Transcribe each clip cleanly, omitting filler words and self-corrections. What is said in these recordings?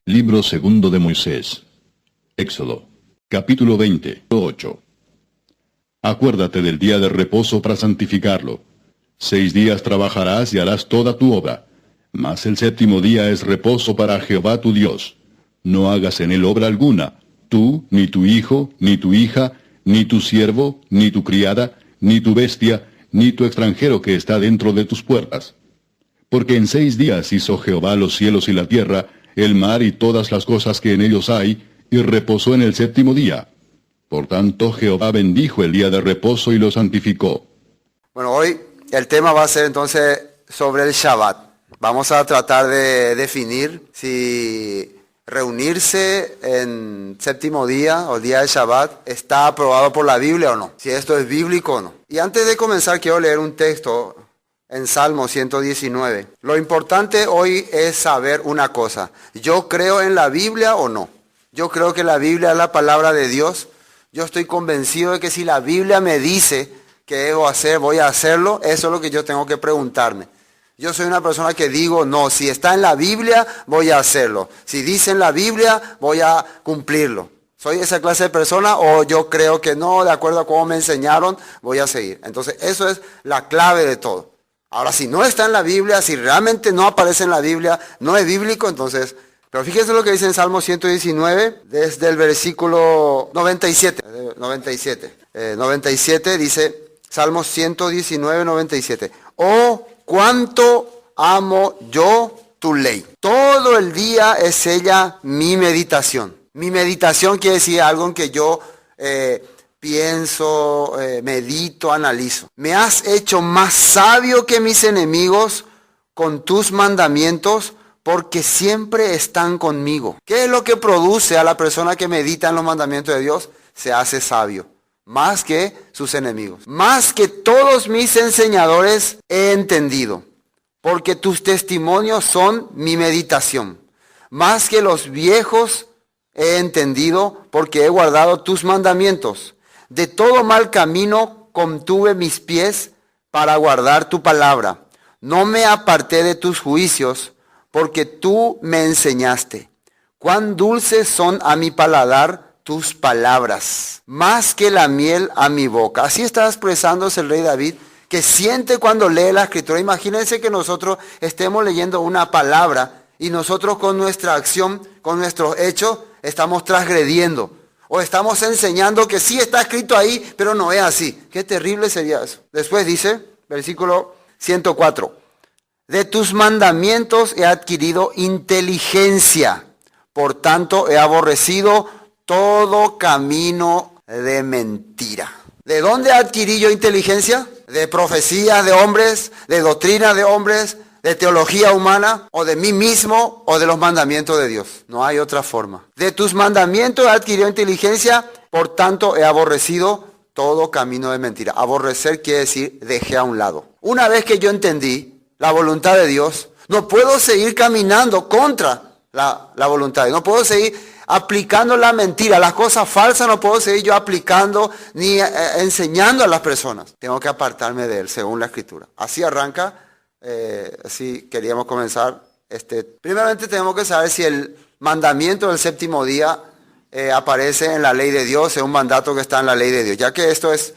Libro segundo de Moisés. Éxodo. Capítulo 20. 8. Acuérdate del día de reposo para santificarlo. 6 días trabajarás y harás toda tu obra. Mas el séptimo día es reposo para Jehová tu Dios. No hagas en él obra alguna, tú, ni tu hijo, ni tu hija, ni tu siervo, ni tu criada, ni tu bestia, ni tu extranjero que está dentro de tus puertas. Porque en 6 días hizo Jehová los cielos y la tierra, el mar y todas las cosas que en ellos hay, y reposó en el séptimo día. Por tanto, Jehová bendijo el día de reposo y lo santificó. Bueno, hoy el tema va a ser entonces sobre el Shabbat. Vamos a tratar de definir si reunirse en séptimo día o día del Shabbat está aprobado por la Biblia o no. Si esto es bíblico o no. Y antes de comenzar quiero leer un texto en Salmo 119. Lo importante hoy es saber una cosa. ¿Yo creo en la Biblia o no? Yo creo que la Biblia es la palabra de Dios. Yo estoy convencido de que si la Biblia me dice que debo hacer, voy a hacerlo. Eso es lo que yo tengo que preguntarme. Yo soy una persona que digo, no, si está en la Biblia, voy a hacerlo. Si dice en la Biblia, voy a cumplirlo. ¿Soy esa clase de persona o yo creo que no, de acuerdo a cómo me enseñaron, voy a seguir? Entonces, eso es la clave de todo. Ahora, si no está en la Biblia, si realmente no aparece en la Biblia, no es bíblico, entonces... Pero fíjense lo que dice en Salmo 119, desde el versículo 97. 97 dice, Salmo 119, 97. Oh, cuánto amo yo tu ley. Todo el día es ella mi meditación. Mi meditación quiere decir algo en que yo pienso, medito, analizo. Me has hecho más sabio que mis enemigos con tus mandamientos, porque siempre están conmigo. ¿Qué es lo que produce a la persona que medita en los mandamientos de Dios? Se hace sabio, más que sus enemigos. Más que todos mis enseñadores he entendido, porque tus testimonios son mi meditación. Más que los viejos he entendido, porque he guardado tus mandamientos. De todo mal camino contuve mis pies para guardar tu palabra. No me aparté de tus juicios, porque tú me enseñaste. Cuán dulces son a mi paladar tus palabras, más que la miel a mi boca. Así está expresándose el rey David, que siente cuando lee la escritura. Imagínense que nosotros estemos leyendo una palabra y nosotros con nuestra acción, con nuestros hechos, estamos transgrediendo. O estamos enseñando que sí está escrito ahí, pero no es así. Qué terrible sería eso. Después dice, versículo 104. De tus mandamientos he adquirido inteligencia, por tanto he aborrecido todo camino de mentira. ¿De dónde adquirí yo inteligencia? ¿De profecías de hombres, de doctrina de hombres, de teología humana, o de mí mismo, o de los mandamientos de Dios? No hay otra forma. De tus mandamientos he adquirido inteligencia, por tanto he aborrecido todo camino de mentira. Aborrecer quiere decir dejé a un lado. Una vez que yo entendí la voluntad de Dios, no puedo seguir caminando contra la voluntad de Dios. No puedo seguir aplicando la mentira, las cosas falsas no puedo seguir yo aplicando ni enseñando a las personas. Tengo que apartarme de él, según la Escritura. Así arranca, así queríamos comenzar. Primeramente tenemos que saber si el mandamiento del séptimo día aparece en la ley de Dios, es un mandato que está en la ley de Dios. Ya que esto es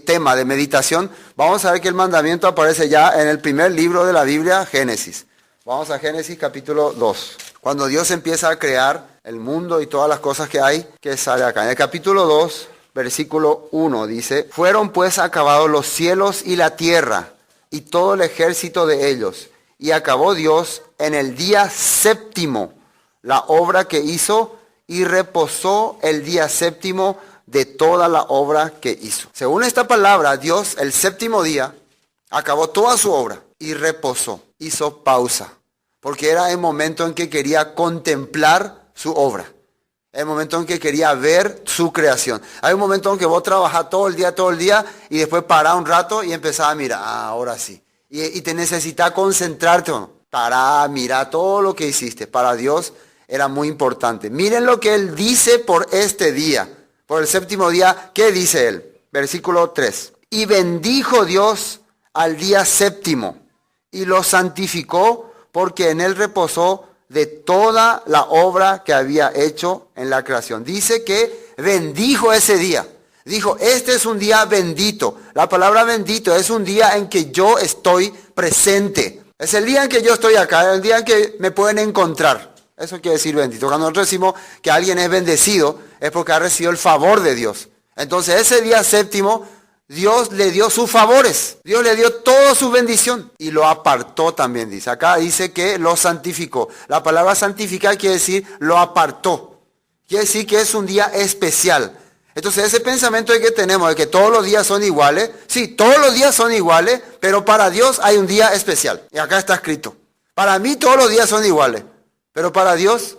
tema de meditación, vamos a ver que el mandamiento aparece ya en el primer libro de la Biblia, Génesis. Vamos a Génesis capítulo 2. Cuando Dios empieza a crear el mundo y todas las cosas que hay, que sale acá. En el capítulo 2, versículo 1 dice, fueron pues acabados los cielos y la tierra y todo el ejército de ellos. Y acabó Dios en el día séptimo la obra que hizo y reposó el día séptimo de toda la obra que hizo. Según esta palabra, Dios el séptimo día acabó toda su obra y reposó, hizo pausa, porque era el momento en que quería contemplar su obra, el momento en que quería ver su creación. Hay un momento en que vos trabajás todo el día y después parás un rato y empezás a mirar, ahora sí, y te necesitas concentrarte, ¿no? Pará, mira todo lo que hiciste. Para Dios era muy importante. Miren lo que Él dice por este día. Por el séptimo día, ¿qué dice él? Versículo 3. Y bendijo Dios al día séptimo y lo santificó porque en él reposó de toda la obra que había hecho en la creación. Dice que bendijo ese día. Dijo, este es un día bendito. La palabra bendito es un día en que yo estoy presente. Es el día en que yo estoy acá, el día en que me pueden encontrar. Eso quiere decir bendito. Cuando nosotros decimos que alguien es bendecido, es porque ha recibido el favor de Dios. Entonces ese día séptimo, Dios le dio sus favores. Dios le dio toda su bendición. Y lo apartó también, dice. Acá dice que lo santificó. La palabra santificar quiere decir lo apartó. Quiere decir que es un día especial. Entonces ese pensamiento que tenemos de que todos los días son iguales. Sí, todos los días son iguales, pero para Dios hay un día especial. Y acá está escrito. Para mí todos los días son iguales, pero para Dios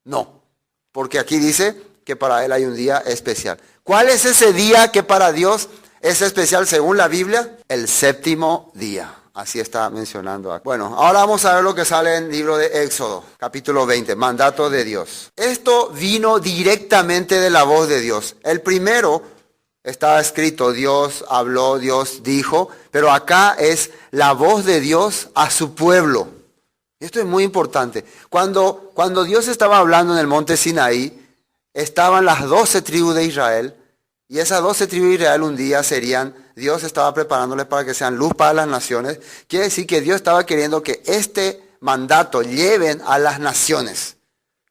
no. Porque aquí dice que para Él hay un día especial. ¿Cuál es ese día que para Dios es especial según la Biblia? El séptimo día. Así está mencionando. Bueno, ahora vamos a ver lo que sale en el libro de Éxodo, capítulo 20, mandato de Dios. Esto vino directamente de la voz de Dios. El primero estaba escrito, Dios habló, Dios dijo, pero acá es la voz de Dios a su pueblo. Esto es muy importante. Cuando Dios estaba hablando en el monte Sinaí, estaban las 12 tribus de Israel, y esas 12 tribus de Israel un día serían, Dios estaba preparándoles para que sean luz para las naciones. Quiere decir que Dios estaba queriendo que este mandato lleven a las naciones.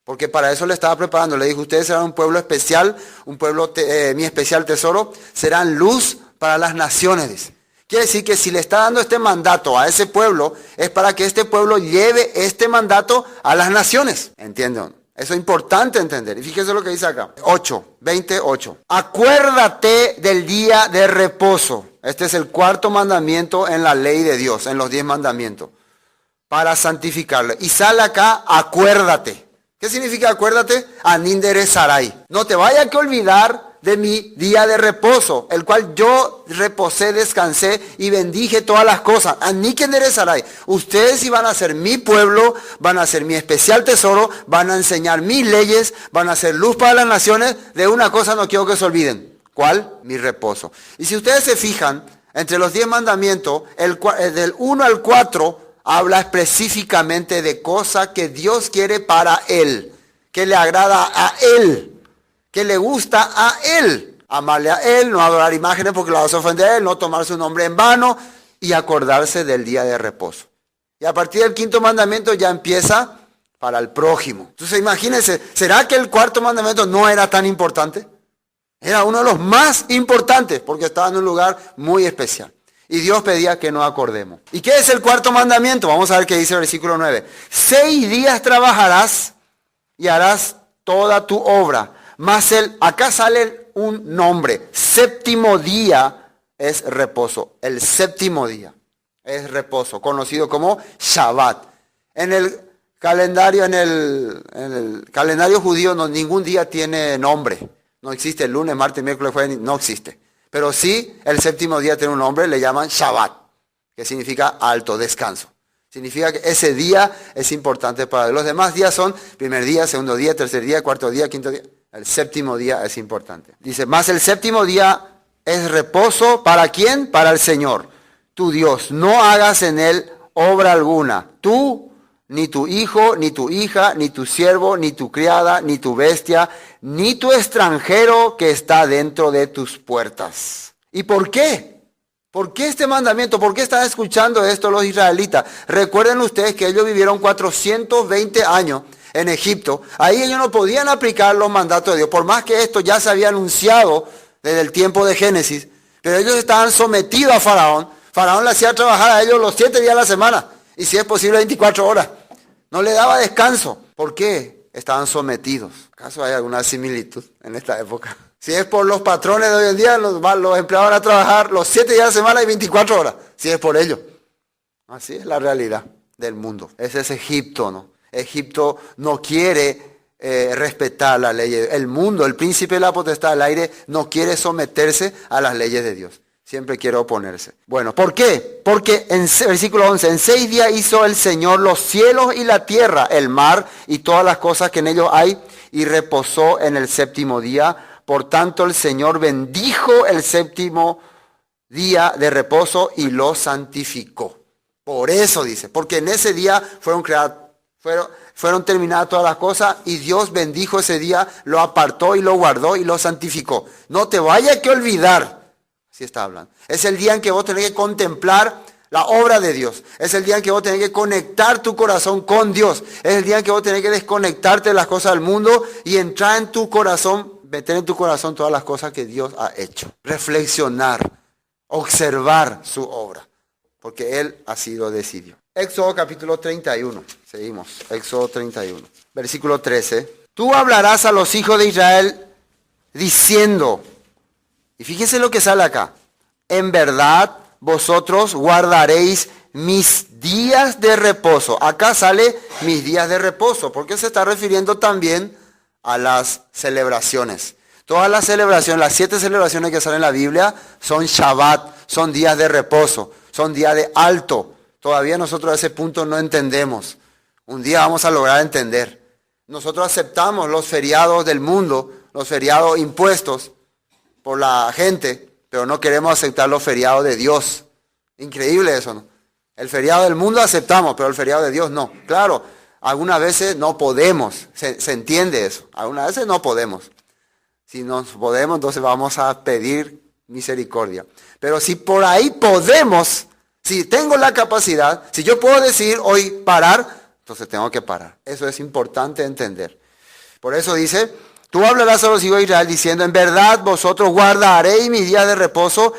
Porque para eso le estaba preparando. Le dijo, ustedes serán un pueblo especial, un pueblo, mi especial tesoro, serán luz para las naciones, dice. Quiere decir que si le está dando este mandato a ese pueblo, es para que este pueblo lleve este mandato a las naciones. ¿Entienden? Eso es importante entender. Y fíjense lo que dice acá. 28. Acuérdate del día de reposo. Este es el cuarto mandamiento en la ley de Dios, en los 10 mandamientos. Para santificarlo. Y sale acá, acuérdate. ¿Qué significa acuérdate? Anindere sarai. No te vayas que olvidar de mi día de reposo, el cual yo reposé, descansé y bendije todas las cosas. Aníquendere sarai. Ustedes iban a ser mi pueblo, van a ser mi especial tesoro, van a enseñar mis leyes, van a ser luz para las naciones. De una cosa no quiero que se olviden. ¿Cuál? Mi reposo. Y si ustedes se fijan, entre los 10 mandamientos, del 1 al 4, habla específicamente de cosas que Dios quiere para Él, que le agrada a Él, que le gusta a Él. Amarle a Él, no adorar imágenes porque lo vas a ofender a Él, no tomar su nombre en vano y acordarse del día de reposo. Y a partir del 5.º mandamiento ya empieza para el prójimo. Entonces imagínense, ¿será que el 4.º mandamiento no era tan importante? Era uno de los más importantes porque estaba en un lugar muy especial. Y Dios pedía que nos acordemos. ¿Y qué es el 4.º mandamiento? Vamos a ver qué dice el versículo 9. 6 días trabajarás y harás toda tu obra. Mas acá sale un nombre. 7.º día es reposo. El 7.º día es reposo, conocido como Shabbat. En el calendario judío ningún día tiene nombre. No existe el lunes, martes, miércoles, jueves, no existe. Pero sí, el 7.º día tiene un nombre, le llaman Shabbat, que significa alto, descanso. Significa que ese día es importante para Dios. Los demás días son primer día, segundo día, tercer día, cuarto día, quinto día. El 7.º día es importante. Dice, más el 7.º día es reposo, ¿para quién? Para el Señor, tu Dios. No hagas en él obra alguna. Tú, ni tu hijo, ni tu hija, ni tu siervo, ni tu criada, ni tu bestia, ni tu extranjero que está dentro de tus puertas. ¿Y por qué? ¿Por qué este mandamiento? ¿Por qué están escuchando esto los israelitas? Recuerden ustedes que ellos vivieron 420 años en Egipto. Ahí ellos no podían aplicar los mandatos de Dios, por más que esto ya se había anunciado desde el tiempo de Génesis. Pero ellos estaban sometidos a Faraón. Faraón le hacía trabajar a ellos los 7 días a la semana. Y si es posible 24 horas. No le daba descanso. ¿Por qué? Estaban sometidos. ¿Acaso hay alguna similitud en esta época? Si es por los patrones de hoy en día, los empleados van a trabajar los 7 días a la semana y 24 horas. Si es por ello. Así es la realidad del mundo. Ese es Egipto, ¿no? Egipto no quiere respetar las leyes. El mundo, el príncipe de la potestad del aire, no quiere someterse a las leyes de Dios. Siempre quiere oponerse. Bueno, ¿por qué? Porque en versículo 11, en 6 días hizo el Señor los cielos y la tierra, el mar y todas las cosas que en ellos hay, y reposó en el 7.º día. Por tanto, el Señor bendijo el 7.º día de reposo y lo santificó. Por eso dice, porque en ese día fueron creados, fueron terminadas todas las cosas y Dios bendijo ese día, lo apartó y lo guardó y lo santificó. No te vayas que olvidar, así está hablando. Es el día en que vos tenés que contemplar la obra de Dios. Es el día en que vos tenés que conectar tu corazón con Dios. Es el día en que vos tenés que desconectarte de las cosas del mundo y entrar en tu corazón, meter en tu corazón todas las cosas que Dios ha hecho. Reflexionar, observar su obra, porque Él así lo decidió. Éxodo capítulo 31, seguimos, Éxodo 31, versículo 13. Tú hablarás a los hijos de Israel diciendo, y fíjense lo que sale acá, en verdad vosotros guardaréis mis días de reposo. Acá sale mis días de reposo, porque se está refiriendo también a las celebraciones. Todas las celebraciones, las 7 celebraciones que salen en la Biblia son Shabbat, son días de reposo, son días de alto. Todavía nosotros a ese punto no entendemos. Un día vamos a lograr entender. Nosotros aceptamos los feriados del mundo, los feriados impuestos por la gente, pero no queremos aceptar los feriados de Dios. Increíble eso, ¿no? El feriado del mundo aceptamos, pero el feriado de Dios no. Claro, algunas veces no podemos, se entiende eso. Algunas veces no podemos. Si no podemos, entonces vamos a pedir misericordia. Pero si por ahí podemos, si tengo la capacidad, si yo puedo decir hoy parar, entonces tengo que parar. Eso es importante entender. Por eso dice, tú hablarás a los hijos de Israel diciendo, en verdad vosotros guardaréis mis días de reposo.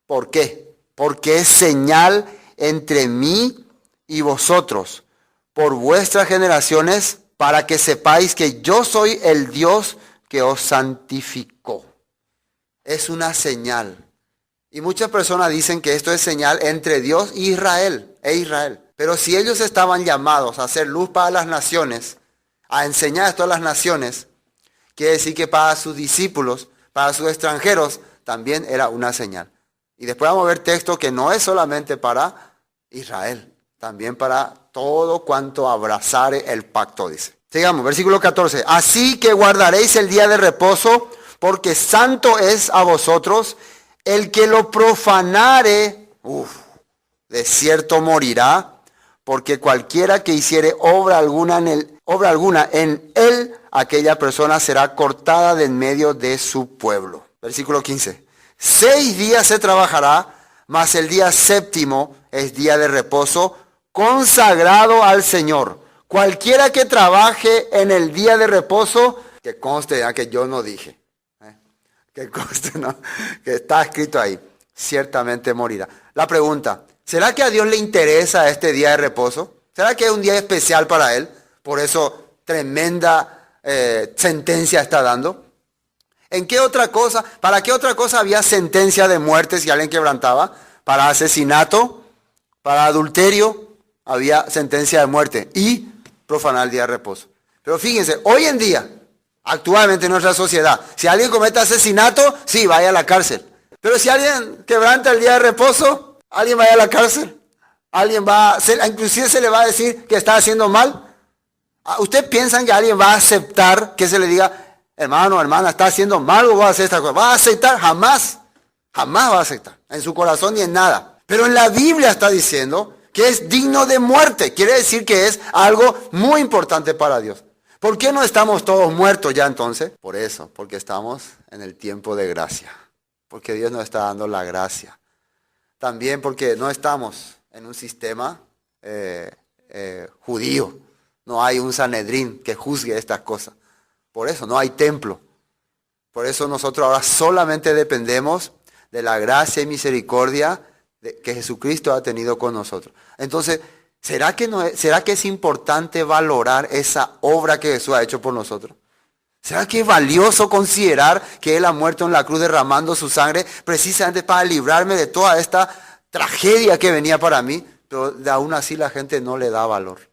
¿Por qué? Porque es señal entre mí y vosotros, por vuestras generaciones, para que sepáis que yo soy el Dios que os santificó. Es una señal. Y muchas personas dicen que esto es señal entre Dios e Israel. Pero si ellos estaban llamados a hacer luz para las naciones, a enseñar esto a las naciones, quiere decir que para sus discípulos, para sus extranjeros, también era una señal. Y después vamos a ver texto que no es solamente para Israel, también para todo cuanto abrazare el pacto, dice. Sigamos, versículo 14. Así que guardaréis el día de reposo, porque santo es a vosotros. El que lo profanare, de cierto morirá, porque cualquiera que hiciere obra alguna en él, aquella persona será cortada de en medio de su pueblo. Versículo 15. 6 días se trabajará, mas el día séptimo es día de reposo, consagrado al Señor. Cualquiera que trabaje en el día de reposo, que conste ya que yo no dije, que conste, ¿no? Que está escrito ahí, ciertamente morirá. La pregunta, ¿será que a Dios le interesa este día de reposo? ¿Será que es un día especial para Él? Por eso tremenda sentencia está dando. ¿En qué otra cosa? ¿Para qué otra cosa había sentencia de muerte si alguien quebrantaba? Para asesinato, para adulterio, había sentencia de muerte y profanar el día de reposo. Pero fíjense, hoy en día, actualmente en nuestra sociedad, si alguien comete asesinato, sí, vaya a la cárcel. Pero si alguien quebranta el día de reposo, alguien vaya a la cárcel. Inclusive se le va a decir que está haciendo mal. ¿Usted piensa que alguien va a aceptar que se le diga, hermano, hermana, está haciendo mal o va a hacer esta cosa? ¿Va a aceptar? Jamás. Jamás va a aceptar. En su corazón ni en nada. Pero en la Biblia está diciendo que es digno de muerte. Quiere decir que es algo muy importante para Dios. ¿Por qué no estamos todos muertos ya entonces? Por eso, porque estamos en el tiempo de gracia. Porque Dios nos está dando la gracia. También porque no estamos en un sistema judío. No hay un Sanedrín que juzgue estas cosas. Por eso no hay templo. Por eso nosotros ahora solamente dependemos de la gracia y misericordia que Jesucristo ha tenido con nosotros. Entonces, ¿será que es importante valorar esa obra que Jesús ha hecho por nosotros? ¿Será que es valioso considerar que Él ha muerto en la cruz derramando su sangre precisamente para librarme de toda esta tragedia que venía para mí? Pero aún así la gente no le da valor.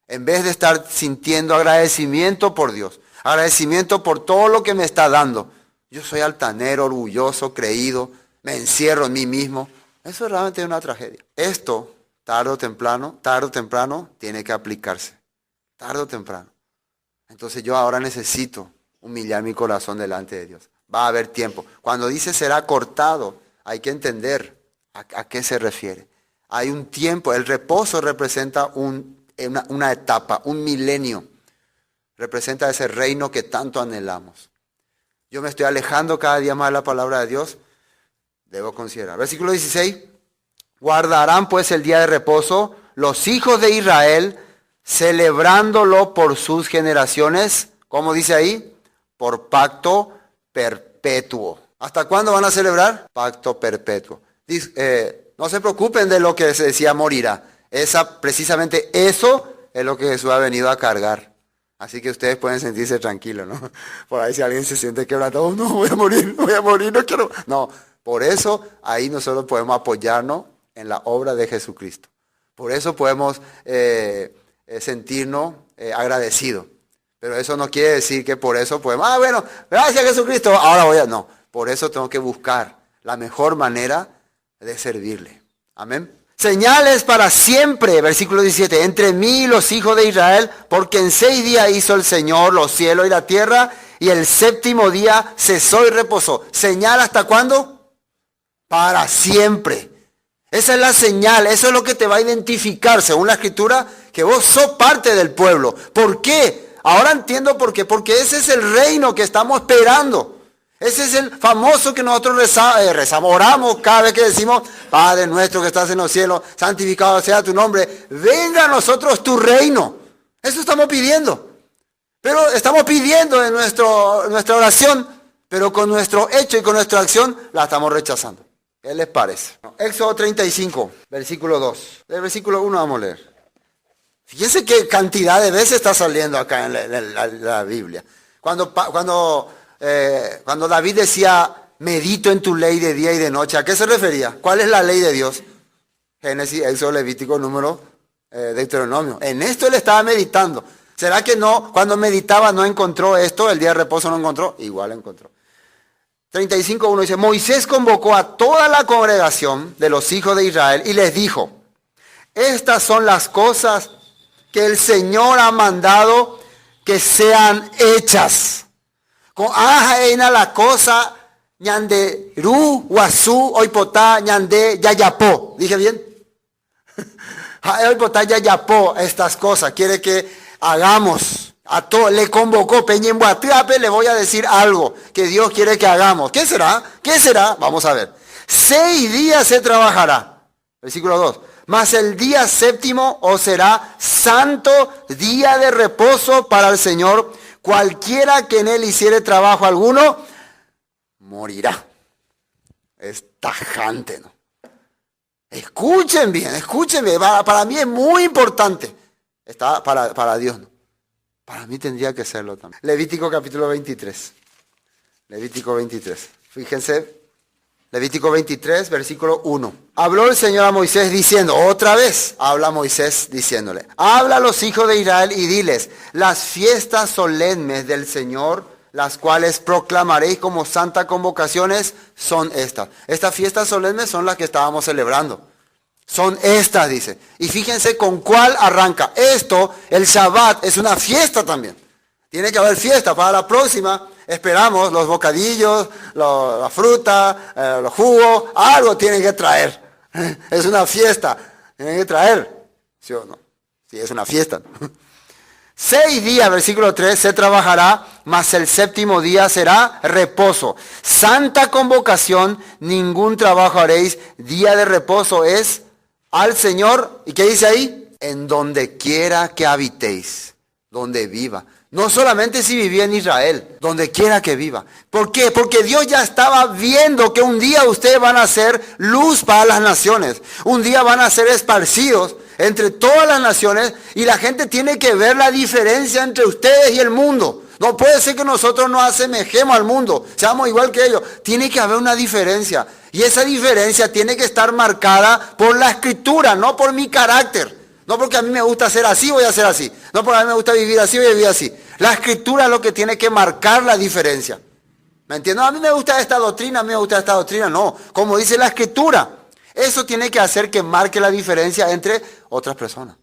En vez de estar sintiendo agradecimiento por Dios, agradecimiento por todo lo que me está dando. Yo soy altanero, orgulloso, creído, me encierro en mí mismo. Eso es realmente una tragedia. Esto, tarde o temprano, tiene que aplicarse. Tarde o temprano. Entonces yo ahora necesito humillar mi corazón delante de Dios. Va a haber tiempo. Cuando dice será cortado, hay que entender a qué se refiere. Hay un tiempo. El reposo representa un una etapa, un milenio. Representa ese reino que tanto anhelamos. Yo me estoy alejando cada día más de la palabra de Dios. Debo considerar. Versículo 16. Guardarán pues el día de reposo los hijos de Israel, celebrándolo por sus generaciones. ¿Cómo dice ahí? Por pacto perpetuo. ¿Hasta cuándo van a celebrar? Pacto perpetuo. No se preocupen de lo que se decía morirá. Precisamente eso es lo que Jesús ha venido a cargar. Así que ustedes pueden sentirse tranquilos, ¿no? Por ahí si alguien se siente quebrantado, no, voy a morir, no quiero. No, por eso ahí nosotros podemos apoyarnos en la obra de Jesucristo. Por eso podemos sentirnos agradecidos. Pero eso no quiere decir que por eso podemos, bueno, gracias a Jesucristo, ahora no. Por eso tengo que buscar la mejor manera de servirle. Amén. Señales para siempre, versículo 17, entre mí y los hijos de Israel, porque en 6 días hizo el Señor los cielos y la tierra, y el 7º día cesó y reposó. ¿Señal hasta cuándo? Para siempre. Esa es la señal, eso es lo que te va a identificar, según la Escritura, que vos sos parte del pueblo. ¿Por qué? Ahora entiendo por qué, porque ese es el reino que estamos esperando. Ese es el famoso que nosotros rezamos, oramos cada vez que decimos, Padre nuestro que estás en los cielos, santificado sea tu nombre, venga a nosotros tu reino. Eso estamos pidiendo. Pero estamos pidiendo en nuestra oración, pero con nuestro hecho y con nuestra acción la estamos rechazando. ¿Qué les parece? Éxodo 35, versículo 2. Del versículo 1 vamos a leer. Fíjense qué cantidad de veces está saliendo acá en la Biblia. Cuando David decía, medito en tu ley de día y de noche, ¿a qué se refería? ¿Cuál es la ley de Dios? Génesis, Éxodo, Levítico, Número, Deuteronomio. En esto él estaba meditando. ¿Será que no, cuando meditaba no encontró esto? El día de reposo no encontró. Igual encontró. 35:1 dice, Moisés convocó a toda la congregación de los hijos de Israel y les dijo, estas son las cosas que el Señor ha mandado que sean hechas. Con ajaena la cosa ñande ru guasú oipotá ñande yayapó. ¿Dije bien? Oipotá yayapó, estas cosas. Quiere que hagamos. A todo le convocó Peñembuatrape, le voy a decir algo que Dios quiere que hagamos. ¿Qué será? ¿Qué será? Vamos a ver. 6 días se trabajará. Versículo 2. Mas el día 7º os será santo día de reposo para el Señor. Cualquiera que en él hiciere trabajo alguno, morirá. Es tajante, ¿no? Escuchen bien. Para mí es muy importante. Está para Dios, ¿no? Para mí tendría que serlo también. Levítico capítulo 23. Levítico 23. Fíjense. Levítico 23, versículo 1. Habló el Señor a Moisés diciendo, otra vez habla Moisés diciéndole, habla a los hijos de Israel y diles, las fiestas solemnes del Señor, las cuales proclamaréis como santas convocaciones, son estas. Estas fiestas solemnes son las que estábamos celebrando. Son estas, dice. Y fíjense con cuál arranca. Esto, el Shabbat, es una fiesta también. Tiene que haber fiesta para la próxima. Esperamos los bocadillos, la fruta, los jugos, algo tienen que traer. Es una fiesta, tienen que traer. ¿Sí o no? Sí, es una fiesta. 6 días, versículo 3, se trabajará, mas el 7º día será reposo. Santa convocación, ningún trabajo haréis. Día de reposo es al Señor. ¿Y qué dice ahí? En donde quiera que habitéis, donde viva. No solamente si vivía en Israel, donde quiera que viva. ¿Por qué? Porque Dios ya estaba viendo que un día ustedes van a ser luz para las naciones. Un día van a ser esparcidos entre todas las naciones y la gente tiene que ver la diferencia entre ustedes y el mundo. No puede ser que nosotros nos asemejemos al mundo, seamos igual que ellos. Tiene que haber una diferencia. Y esa diferencia tiene que estar marcada por la Escritura, no por mi carácter. No porque a mí me gusta ser así, voy a ser así. No porque a mí me gusta vivir así, voy a vivir así. La Escritura es lo que tiene que marcar la diferencia. ¿Me entiendes? A mí me gusta esta doctrina, a mí me gusta esta doctrina. No, como dice la Escritura. Eso tiene que hacer que marque la diferencia entre otras personas.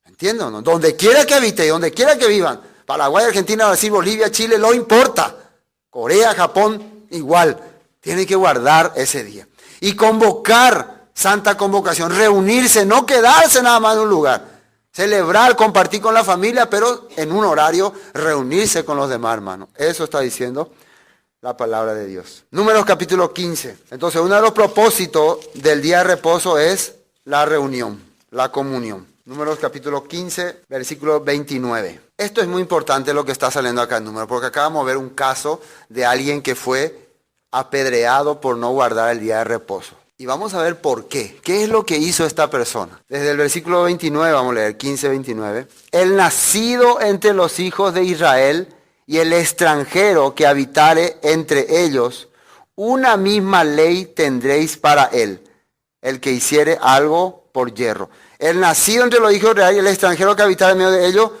¿Me entiendes? ¿No? Donde quiera que habite, donde quiera que vivan. Paraguay, Argentina, Brasil, Bolivia, Chile, no importa. Corea, Japón, igual. Tienen que guardar ese día. Y convocar. Santa convocación, reunirse, no quedarse nada más en un lugar. O Celebrar, compartir con la familia, pero en un horario reunirse con los demás, hermanos. Eso está diciendo la palabra de Dios. Números capítulo 15. Entonces, uno de los propósitos del día de reposo es la reunión, la comunión. Números capítulo 15, versículo 29. Esto es muy importante lo que está saliendo acá en Números, porque acá vamos a ver un caso de alguien que fue apedreado por no guardar el día de reposo. Y vamos a ver por qué. ¿Qué es lo que hizo esta persona? Desde el versículo 29, vamos a leer, 15, 29. El nacido entre los hijos de Israel y el extranjero que habitare entre ellos, una misma ley tendréis para él, el que hiciere algo por yerro. El nacido entre los hijos de Israel y el extranjero que habitare en medio de ellos,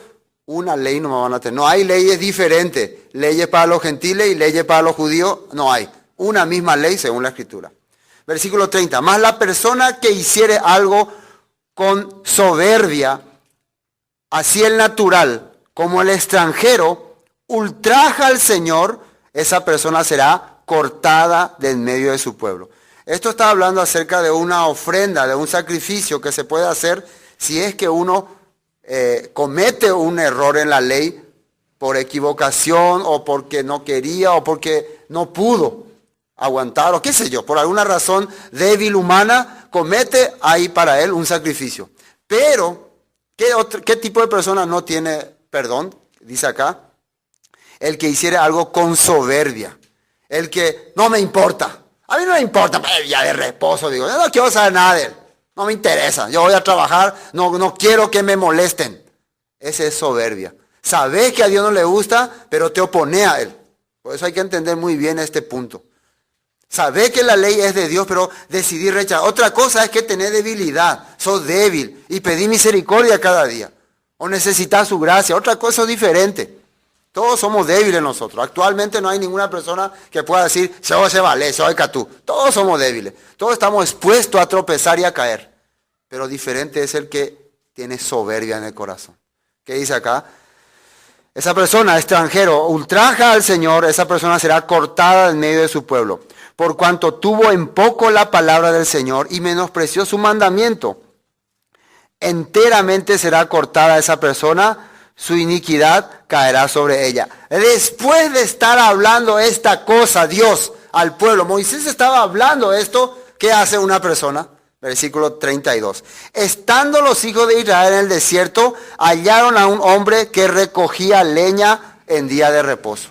una ley no van a tener. No hay leyes diferentes. Leyes para los gentiles y leyes para los judíos, no hay. Una misma ley según la Escritura. Versículo 30. Mas la persona que hiciere algo con soberbia, así el natural como el extranjero, ultraja al Señor, esa persona será cortada de en medio de su pueblo. Esto está hablando acerca de una ofrenda, de un sacrificio que se puede hacer si es que uno comete un error en la ley por equivocación o porque no quería o porque no pudo aguantar o qué sé yo, por alguna razón débil humana, comete ahí para él un sacrificio. Pero, ¿qué tipo de persona no tiene perdón? Dice acá, el que hiciera algo con soberbia, el que no me importa. A mí no me importa, ya de reposo, digo, yo no quiero saber nada de él, no me interesa, yo voy a trabajar, no quiero que me molesten. Ese es soberbia. Sabes que a Dios no le gusta, pero te opone a él. Por eso hay que entender muy bien este punto. Sabés que la ley es de Dios, pero decidí rechazar. Otra cosa es que tenés debilidad, sos débil y pedí misericordia cada día. O necesitas su gracia, otra cosa es diferente. Todos somos débiles nosotros. Actualmente no hay ninguna persona que pueda decir, soy vale, soy catú. Todos somos débiles. Todos estamos expuestos a tropezar y a caer. Pero diferente es el que tiene soberbia en el corazón. ¿Qué dice acá? Esa persona, extranjero, ultraja al Señor, esa persona será cortada en medio de su pueblo. Por cuanto tuvo en poco la palabra del Señor y menospreció su mandamiento, enteramente será cortada esa persona, su iniquidad caerá sobre ella. Después de estar hablando esta cosa, Dios al pueblo, Moisés estaba hablando esto, ¿qué hace una persona? Versículo 32. Estando los hijos de Israel en el desierto, hallaron a un hombre que recogía leña en día de reposo.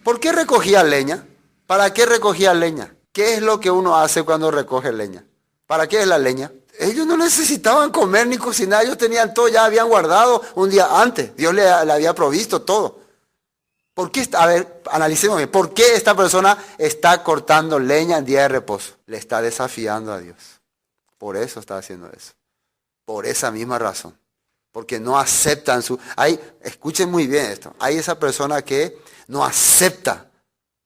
¿Por qué recogía leña? ¿Para qué recogía leña? ¿Qué es lo que uno hace cuando recoge leña? ¿Para qué es la leña? Ellos no necesitaban comer ni cocinar, ellos tenían todo, ya habían guardado un día antes. Dios le había provisto todo. ¿Por qué? A ver, analicemos bien. ¿Por qué esta persona está cortando leña en día de reposo? Le está desafiando a Dios. Por eso está haciendo eso. Por esa misma razón. Porque no aceptan escuchen muy bien esto. Hay esa persona que no acepta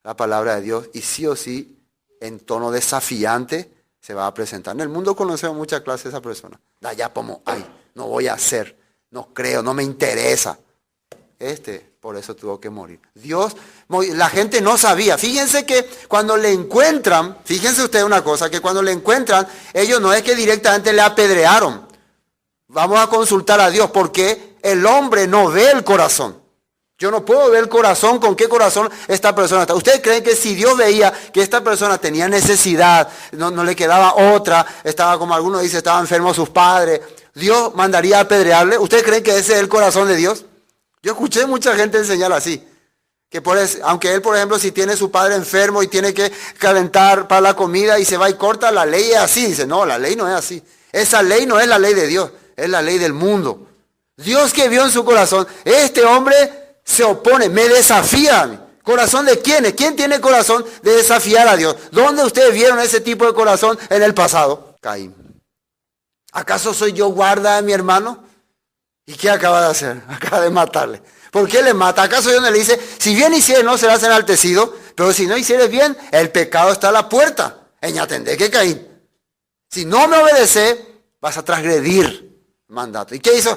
la palabra de Dios y sí o sí, en tono desafiante, se va a presentar. En el mundo conocemos muchas clases de esa persona. Da ya como, no voy a hacer, no creo, no me interesa. Por eso tuvo que morir. La gente no sabía. Fíjense que cuando le encuentran, fíjense ustedes una cosa, que cuando le encuentran, ellos no es que directamente le apedrearon. Vamos a consultar a Dios, porque el hombre no ve el corazón. Yo no puedo ver el corazón, con qué corazón esta persona está. ¿Ustedes creen que si Dios veía que esta persona tenía necesidad, no le quedaba otra, estaba como algunos dicen, estaba enfermo sus padres, Dios mandaría a apedrearle? ¿Ustedes creen que ese es el corazón de Dios? Yo escuché mucha gente enseñar así. Que aunque él, por ejemplo, si tiene su padre enfermo y tiene que calentar para la comida y se va y corta, la ley es así. Dice, no, la ley no es así. Esa ley no es la ley de Dios, es la ley del mundo. Dios que vio en su corazón, este hombre se opone, me desafía a mí. ¿Corazón de quiénes? ¿Quién tiene corazón de desafiar a Dios? ¿Dónde ustedes vieron ese tipo de corazón en el pasado? Caín. ¿Acaso soy yo guarda de mi hermano? ¿Y qué acaba de hacer? Acaba de matarle. ¿Por qué le mata? ¿Acaso Dios no le dice, si bien hicieres no serás enaltecido, pero si no hicieres bien, el pecado está a la puerta? Eñatendé que Caín. Si no me obedeces, vas a transgredir mandato. ¿Y qué hizo?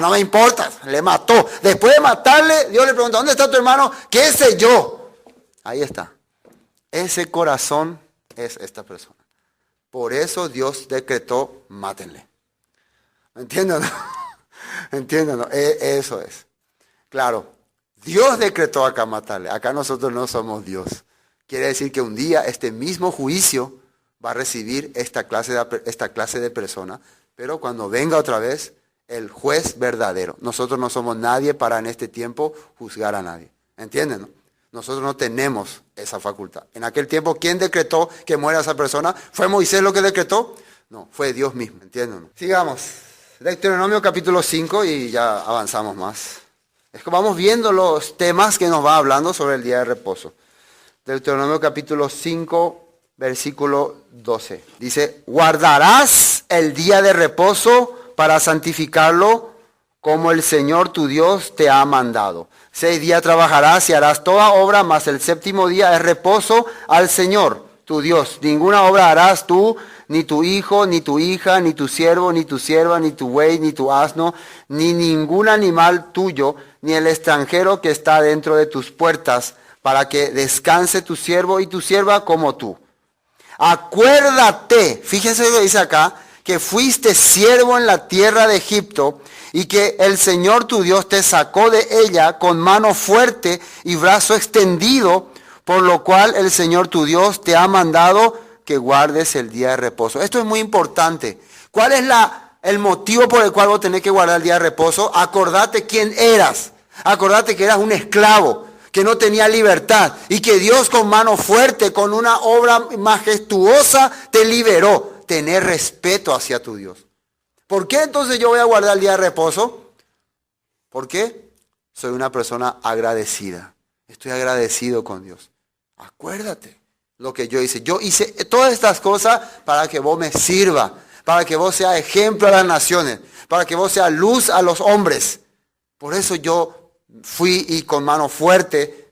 No me importa, le mató. Después de matarle, Dios le pregunta, ¿dónde está tu hermano? ¿Qué sé yo? Ahí está. Ese corazón es esta persona. Por eso Dios decretó, mátenle. ¿Me entienden? ¿Entienden? ¿No? Eso es. Claro, Dios decretó acá matarle. Acá nosotros no somos Dios. Quiere decir que un día este mismo juicio va a recibir esta clase de persona, pero cuando venga otra vez el juez verdadero. Nosotros no somos nadie para en este tiempo juzgar a nadie. ¿Entienden? ¿No? Nosotros no tenemos esa facultad. En aquel tiempo, ¿quién decretó que muera esa persona? ¿Fue Moisés lo que decretó? No, fue Dios mismo. ¿Entienden? ¿No? Sigamos. Deuteronomio capítulo 5 y ya avanzamos más. Es que vamos viendo los temas que nos va hablando sobre el día de reposo. Deuteronomio capítulo 5, versículo 12. Dice, guardarás el día de reposo para santificarlo como el Señor tu Dios te ha mandado. 6 días trabajarás y harás toda obra, mas el séptimo día es reposo al Señor tu Dios. Ninguna obra harás tú, ni tu hijo, ni tu hija, ni tu siervo, ni tu sierva, ni tu buey, ni tu asno, ni ningún animal tuyo, ni el extranjero que está dentro de tus puertas, para que descanse tu siervo y tu sierva como tú. Acuérdate, fíjense lo que dice acá, que fuiste siervo en la tierra de Egipto y que el Señor tu Dios te sacó de ella con mano fuerte y brazo extendido, por lo cual el Señor tu Dios te ha mandado que guardes el día de reposo. Esto es muy importante. ¿Cuál es el motivo por el cual vos tenés que guardar el día de reposo? Acordate quién eras. Acordate que eras un esclavo, que no tenía libertad y que Dios con mano fuerte, con una obra majestuosa, te liberó. Tener respeto hacia tu Dios. ¿Por qué entonces yo voy a guardar el día de reposo? ¿Por qué? Soy una persona agradecida. Estoy agradecido con Dios. Acuérdate lo que yo hice. Yo hice todas estas cosas para que vos me sirva, para que vos seas ejemplo a las naciones, para que vos seas luz a los hombres. Por eso yo fui y con mano fuerte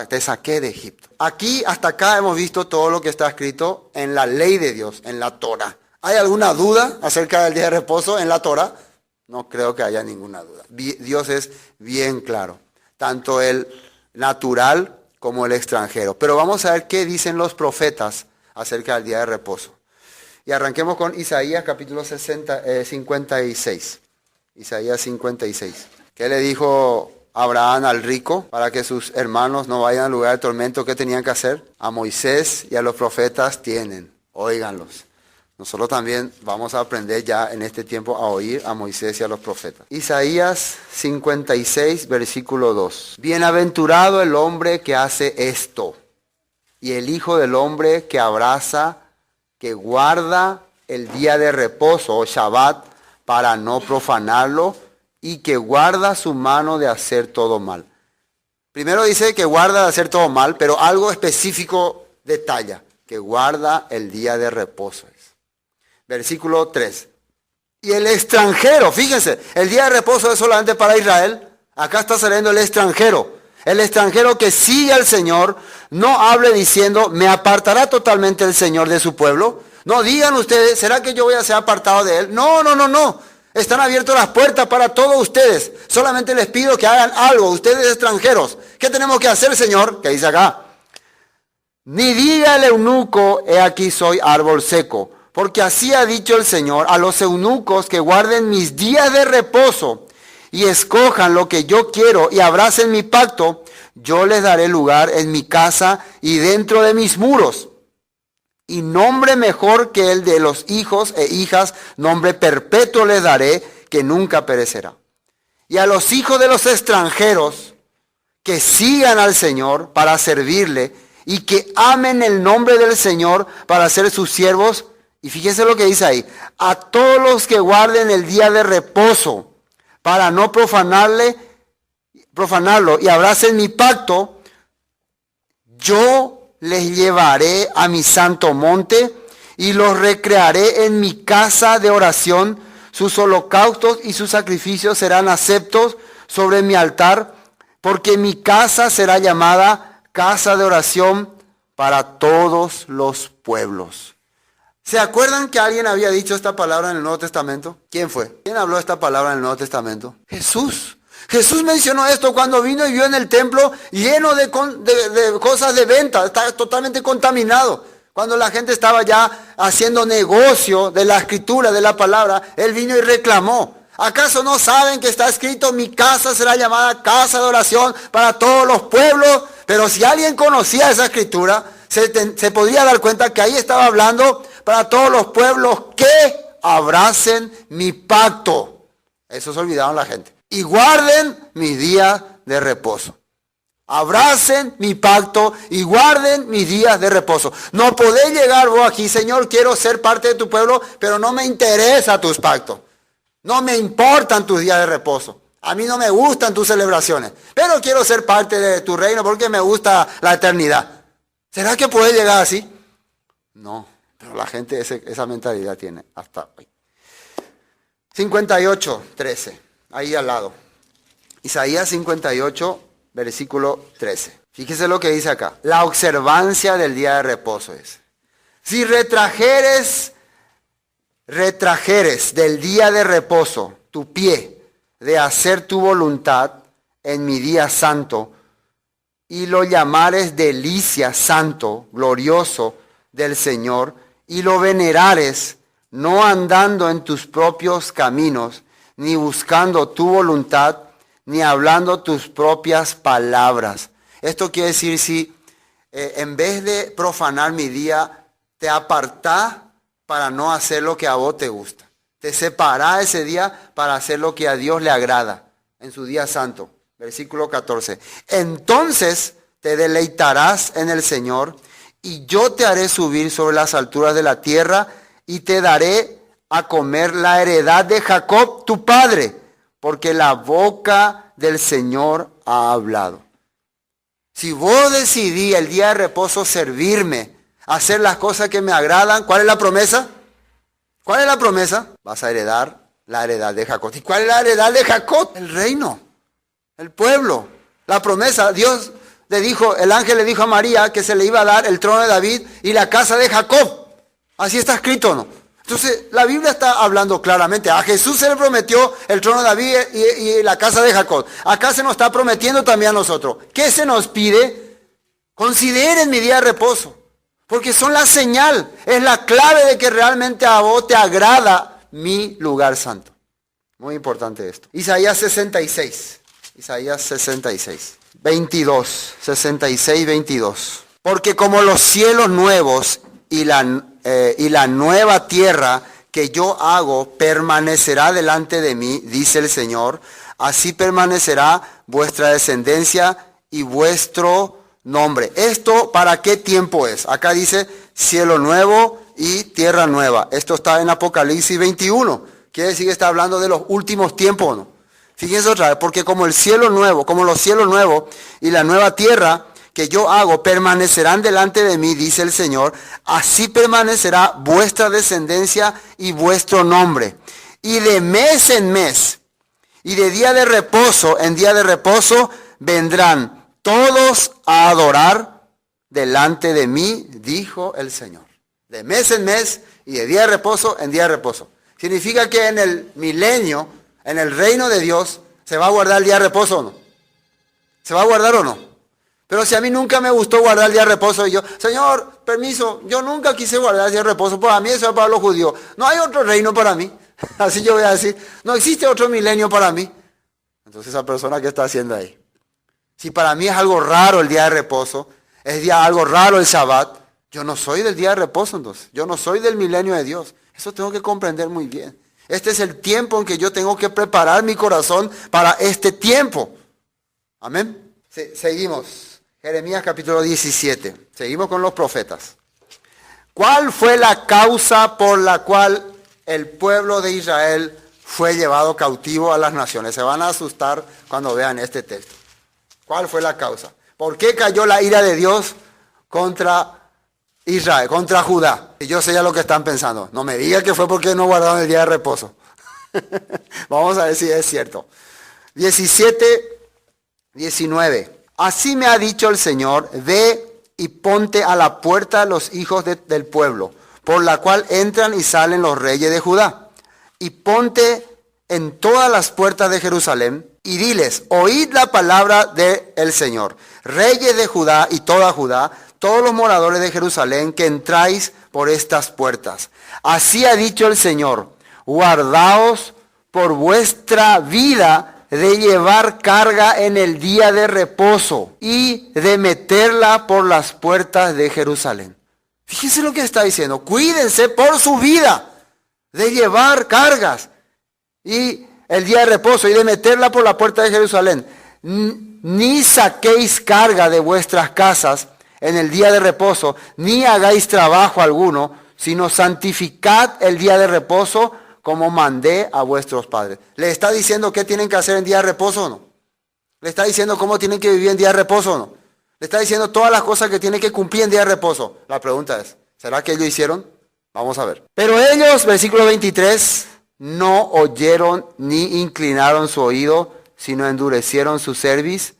te saqué de Egipto. Aquí hasta acá hemos visto todo lo que está escrito en la ley de Dios, en la Torah. ¿Hay alguna duda acerca del día de reposo en la Torah? No creo que haya ninguna duda. Dios es bien claro, tanto el natural como el extranjero. Pero vamos a ver qué dicen los profetas acerca del día de reposo. Y arranquemos con Isaías capítulo 56. Isaías 56. ¿Qué le dijo Abraham al rico para que sus hermanos no vayan al lugar de tormento? ¿Qué tenían que hacer? A Moisés y a los profetas tienen, óiganlos. Nosotros también vamos a aprender ya en este tiempo a oír a Moisés y a los profetas. Isaías 56, versículo 2. Bienaventurado el hombre que hace esto, y el hijo del hombre que abraza, que guarda el día de reposo, o Shabbat, para no profanarlo, y que guarda su mano de hacer todo mal. Primero dice que guarda de hacer todo mal, pero algo específico detalla, que guarda el día de reposo. Versículo 3. Y el extranjero, fíjense, el día de reposo es solamente para Israel. Acá está saliendo el extranjero. El extranjero que sigue al Señor, no hable diciendo, me apartará totalmente el Señor de su pueblo. No digan ustedes, ¿será que yo voy a ser apartado de él? No. Están abiertas las puertas para todos ustedes. Solamente les pido que hagan algo, ustedes extranjeros. ¿Qué tenemos que hacer, Señor? ¿Qué dice acá? Ni diga el eunuco, he aquí soy árbol seco. Porque así ha dicho el Señor a los eunucos que guarden mis días de reposo y escojan lo que yo quiero y abracen mi pacto, yo les daré lugar en mi casa y dentro de mis muros. Y nombre mejor que el de los hijos e hijas, nombre perpetuo les daré, que nunca perecerá. Y a los hijos de los extranjeros que sigan al Señor para servirle y que amen el nombre del Señor para ser sus siervos. Y fíjense lo que dice ahí, a todos los que guarden el día de reposo para no profanarlo y abracen mi pacto, yo les llevaré a mi santo monte y los recrearé en mi casa de oración. Sus holocaustos y sus sacrificios serán aceptos sobre mi altar, porque mi casa será llamada casa de oración para todos los pueblos. ¿Se acuerdan que alguien había dicho esta palabra en el Nuevo Testamento? ¿Quién fue? ¿Quién habló esta palabra en el Nuevo Testamento? Jesús. Jesús mencionó esto cuando vino y vio en el templo lleno de cosas de venta. Está totalmente contaminado. Cuando la gente estaba ya haciendo negocio de la escritura, de la palabra, Él vino y reclamó. ¿Acaso no saben que está escrito, mi casa será llamada casa de oración para todos los pueblos? Pero si alguien conocía esa escritura, se podría dar cuenta que ahí estaba hablando para todos los pueblos que abracen mi pacto. Eso se olvidaron la gente. Y guarden mis días de reposo. Abracen mi pacto y guarden mis días de reposo. No podés llegar vos aquí, Señor, quiero ser parte de tu pueblo, pero no me interesa tus pactos. No me importan tus días de reposo. A mí no me gustan tus celebraciones. Pero quiero ser parte de tu reino porque me gusta la eternidad. ¿Será que puede llegar así? No, pero la gente esa mentalidad tiene hasta hoy. 58:13, ahí al lado. Isaías 58, versículo 13. Fíjese lo que dice acá. La observancia del día de reposo es. Si retrajeres del día de reposo tu pie de hacer tu voluntad en mi día santo y lo llamares delicia santo, glorioso del Señor y lo venerares no andando en tus propios caminos ni buscando tu voluntad ni hablando tus propias palabras. Esto quiere decir si en vez de profanar mi día te apartás para no hacer lo que a vos te gusta. Te separás ese día para hacer lo que a Dios le agrada en su día santo. Versículo 14. Entonces te deleitarás en el Señor y yo te haré subir sobre las alturas de la tierra y te daré a comer la heredad de Jacob tu padre, porque la boca del Señor ha hablado. Si vos decidís el día de reposo servirme, hacer las cosas que me agradan, ¿cuál es la promesa? ¿Cuál es la promesa? Vas a heredar la heredad de Jacob. ¿Y cuál es la heredad de Jacob? El reino, el pueblo. La promesa, Dios le dijo, el ángel le dijo a María que se le iba a dar el trono de David y la casa de Jacob. Así está escrito, ¿no? Entonces, la Biblia está hablando claramente. A Jesús se le prometió el trono de David y la casa de Jacob. Acá se nos está prometiendo también a nosotros. ¿Qué se nos pide? Consideren mi día de reposo. Porque son la señal, es la clave de que realmente a vos te agrada mi lugar santo. Muy importante esto. Isaías 66. Isaías 66. 22. 66, 22. Porque como los cielos nuevos y la nueva tierra que yo hago permanecerá delante de mí, dice el Señor, así permanecerá vuestra descendencia y vuestro nombre. ¿Esto para qué tiempo es? Acá dice cielo nuevo y tierra nueva. Esto está en Apocalipsis 21. Quiere decir que está hablando de los últimos tiempos, ¿no? Fíjense otra vez, porque como el cielo nuevo, como los cielos nuevos y la nueva tierra que yo hago permanecerán delante de mí, dice el Señor, así permanecerá vuestra descendencia y vuestro nombre. Y de mes en mes, y de día de reposo en día de reposo, vendrán todos a adorar delante de mí, dijo el Señor. De mes en mes y de día de reposo en día de reposo. Significa que en el milenio, en el reino de Dios, ¿se va a guardar el día de reposo o no? ¿Se va a guardar o no? Pero si a mí nunca me gustó guardar el día de reposo, y yo, Señor, permiso, yo nunca quise guardar el día de reposo, para mí eso es para los judíos. No hay otro reino para mí. Así yo voy a decir, no existe otro milenio para mí. Entonces esa persona, ¿qué está haciendo ahí? Si para mí es algo raro el día de reposo, es algo raro el Shabbat, yo no soy del día de reposo entonces. Yo no soy del milenio de Dios. Eso tengo que comprender muy bien. Este es el tiempo en que yo tengo que preparar mi corazón para este tiempo. Amén. Seguimos. Jeremías capítulo 17. Seguimos con los profetas. ¿Cuál fue la causa por la cual el pueblo de Israel fue llevado cautivo a las naciones? Se van a asustar cuando vean este texto. ¿Cuál fue la causa? ¿Por qué cayó la ira de Dios contra Israel, contra Judá? Y yo sé ya lo que están pensando. No me digan que fue porque no guardaron el día de reposo. Vamos a ver si es cierto. 17, 19. Así me ha dicho el Señor, ve y ponte a la puerta de los hijos del pueblo, por la cual entran y salen los reyes de Judá. Y ponte en todas las puertas de Jerusalén y diles, oíd la palabra del Señor, reyes de Judá y toda Judá, todos los moradores de Jerusalén que entráis por estas puertas. Así ha dicho el Señor, guardaos por vuestra vida de llevar carga en el día de reposo y de meterla por las puertas de Jerusalén. Fíjense lo que está diciendo. Cuídense por su vida de llevar cargas y el día de reposo y de meterla por la puerta de Jerusalén. Ni saquéis carga de vuestras casas en el día de reposo, ni hagáis trabajo alguno, sino santificad el día de reposo como mandé a vuestros padres. ¿Le está diciendo qué tienen que hacer en día de reposo o no? ¿Le está diciendo cómo tienen que vivir en día de reposo o no? ¿Le está diciendo todas las cosas que tienen que cumplir en día de reposo? La pregunta es, ¿será que ellos hicieron? Vamos a ver. Pero ellos, versículo 23, no oyeron ni inclinaron su oído, sino endurecieron su cerviz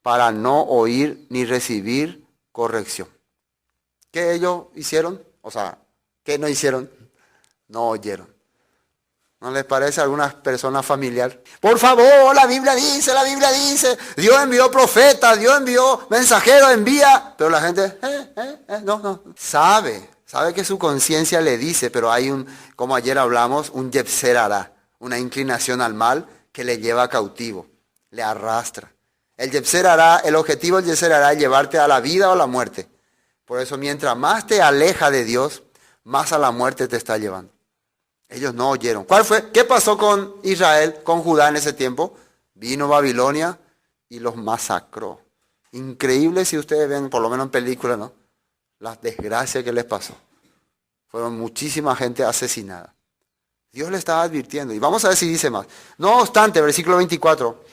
para no oír ni recibir corrección. ¿Qué ellos hicieron? O sea, ¿qué no hicieron? No oyeron. ¿No les parece a algunas personas familiar? Por favor, la Biblia dice, Dios envió profetas, Dios envió mensajeros, envía. Pero la gente, no. Sabe que su conciencia le dice, pero hay como ayer hablamos, un yetzer hará, una inclinación al mal que le lleva cautivo, le arrastra. El yetzer hará, el objetivo del yetzer hará es llevarte a la vida o a la muerte. Por eso mientras más te aleja de Dios, más a la muerte te está llevando. Ellos no oyeron. ¿Qué pasó con Israel, con Judá en ese tiempo? Vino Babilonia y los masacró. Increíble si ustedes ven, por lo menos en películas, ¿no? Las desgracias que les pasó. Fueron muchísima gente asesinada. Dios le estaba advirtiendo. Y vamos a ver si dice más. No obstante, versículo 24.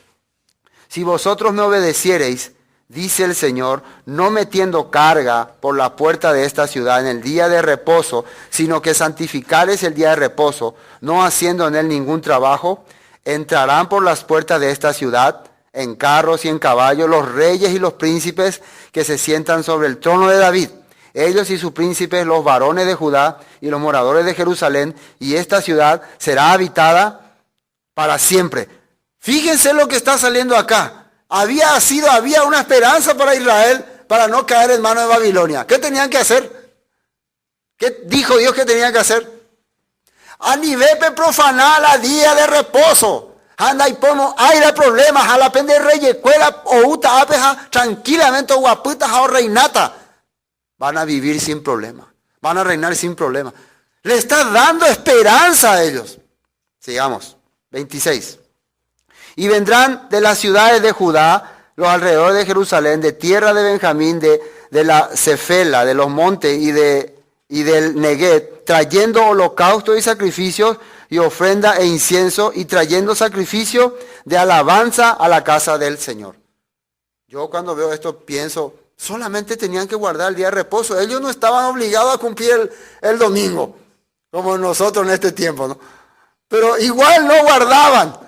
Si vosotros me obedeciereis, dice el Señor, no metiendo carga por la puerta de esta ciudad en el día de reposo, sino que santificareis el día de reposo, no haciendo en él ningún trabajo, entrarán por las puertas de esta ciudad, en carros y en caballos, los reyes y los príncipes que se sientan sobre el trono de David, ellos y sus príncipes, los varones de Judá y los moradores de Jerusalén, y esta ciudad será habitada para siempre. Fíjense lo que está saliendo acá. Había una esperanza para Israel para no caer en manos de Babilonia. ¿Qué tenían que hacer? ¿Qué dijo Dios que tenían que hacer? A nivel profanar a día de reposo. Anda y pomo aire problemas a la pende reyecuela o uta apeja tranquilamente o guaputas o reinata. Van a vivir sin problema. Van a reinar sin problema. Le está dando esperanza a ellos. Sigamos. 26. Y vendrán de las ciudades de Judá, los alrededores de Jerusalén, de tierra de Benjamín, de la Cefela, de los montes y del Neguet, trayendo holocausto y sacrificios y ofrenda e incienso, y trayendo sacrificio de alabanza a la casa del Señor. Yo cuando veo esto pienso, solamente tenían que guardar el día de reposo. Ellos no estaban obligados a cumplir el domingo, como nosotros en este tiempo, ¿no? Pero igual no guardaban.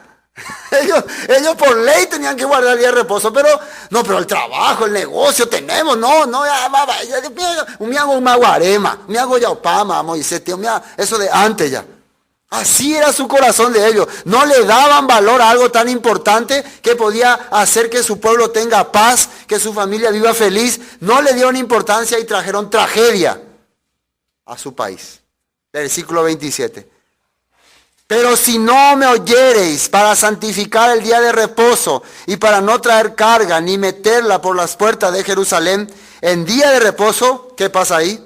Ellos por ley tenían que guardar el día de reposo, pero el trabajo, el negocio tenemos, me hago un maguarema, me hago yaupama, Moisés, eso de antes ya. Así era su corazón de ellos. No le daban valor a algo tan importante que podía hacer que su pueblo tenga paz, que su familia viva feliz. No le dieron importancia y trajeron tragedia a su país. Versículo 27. Pero si no me oyereis para santificar el día de reposo y para no traer carga ni meterla por las puertas de Jerusalén, en día de reposo, ¿qué pasa ahí?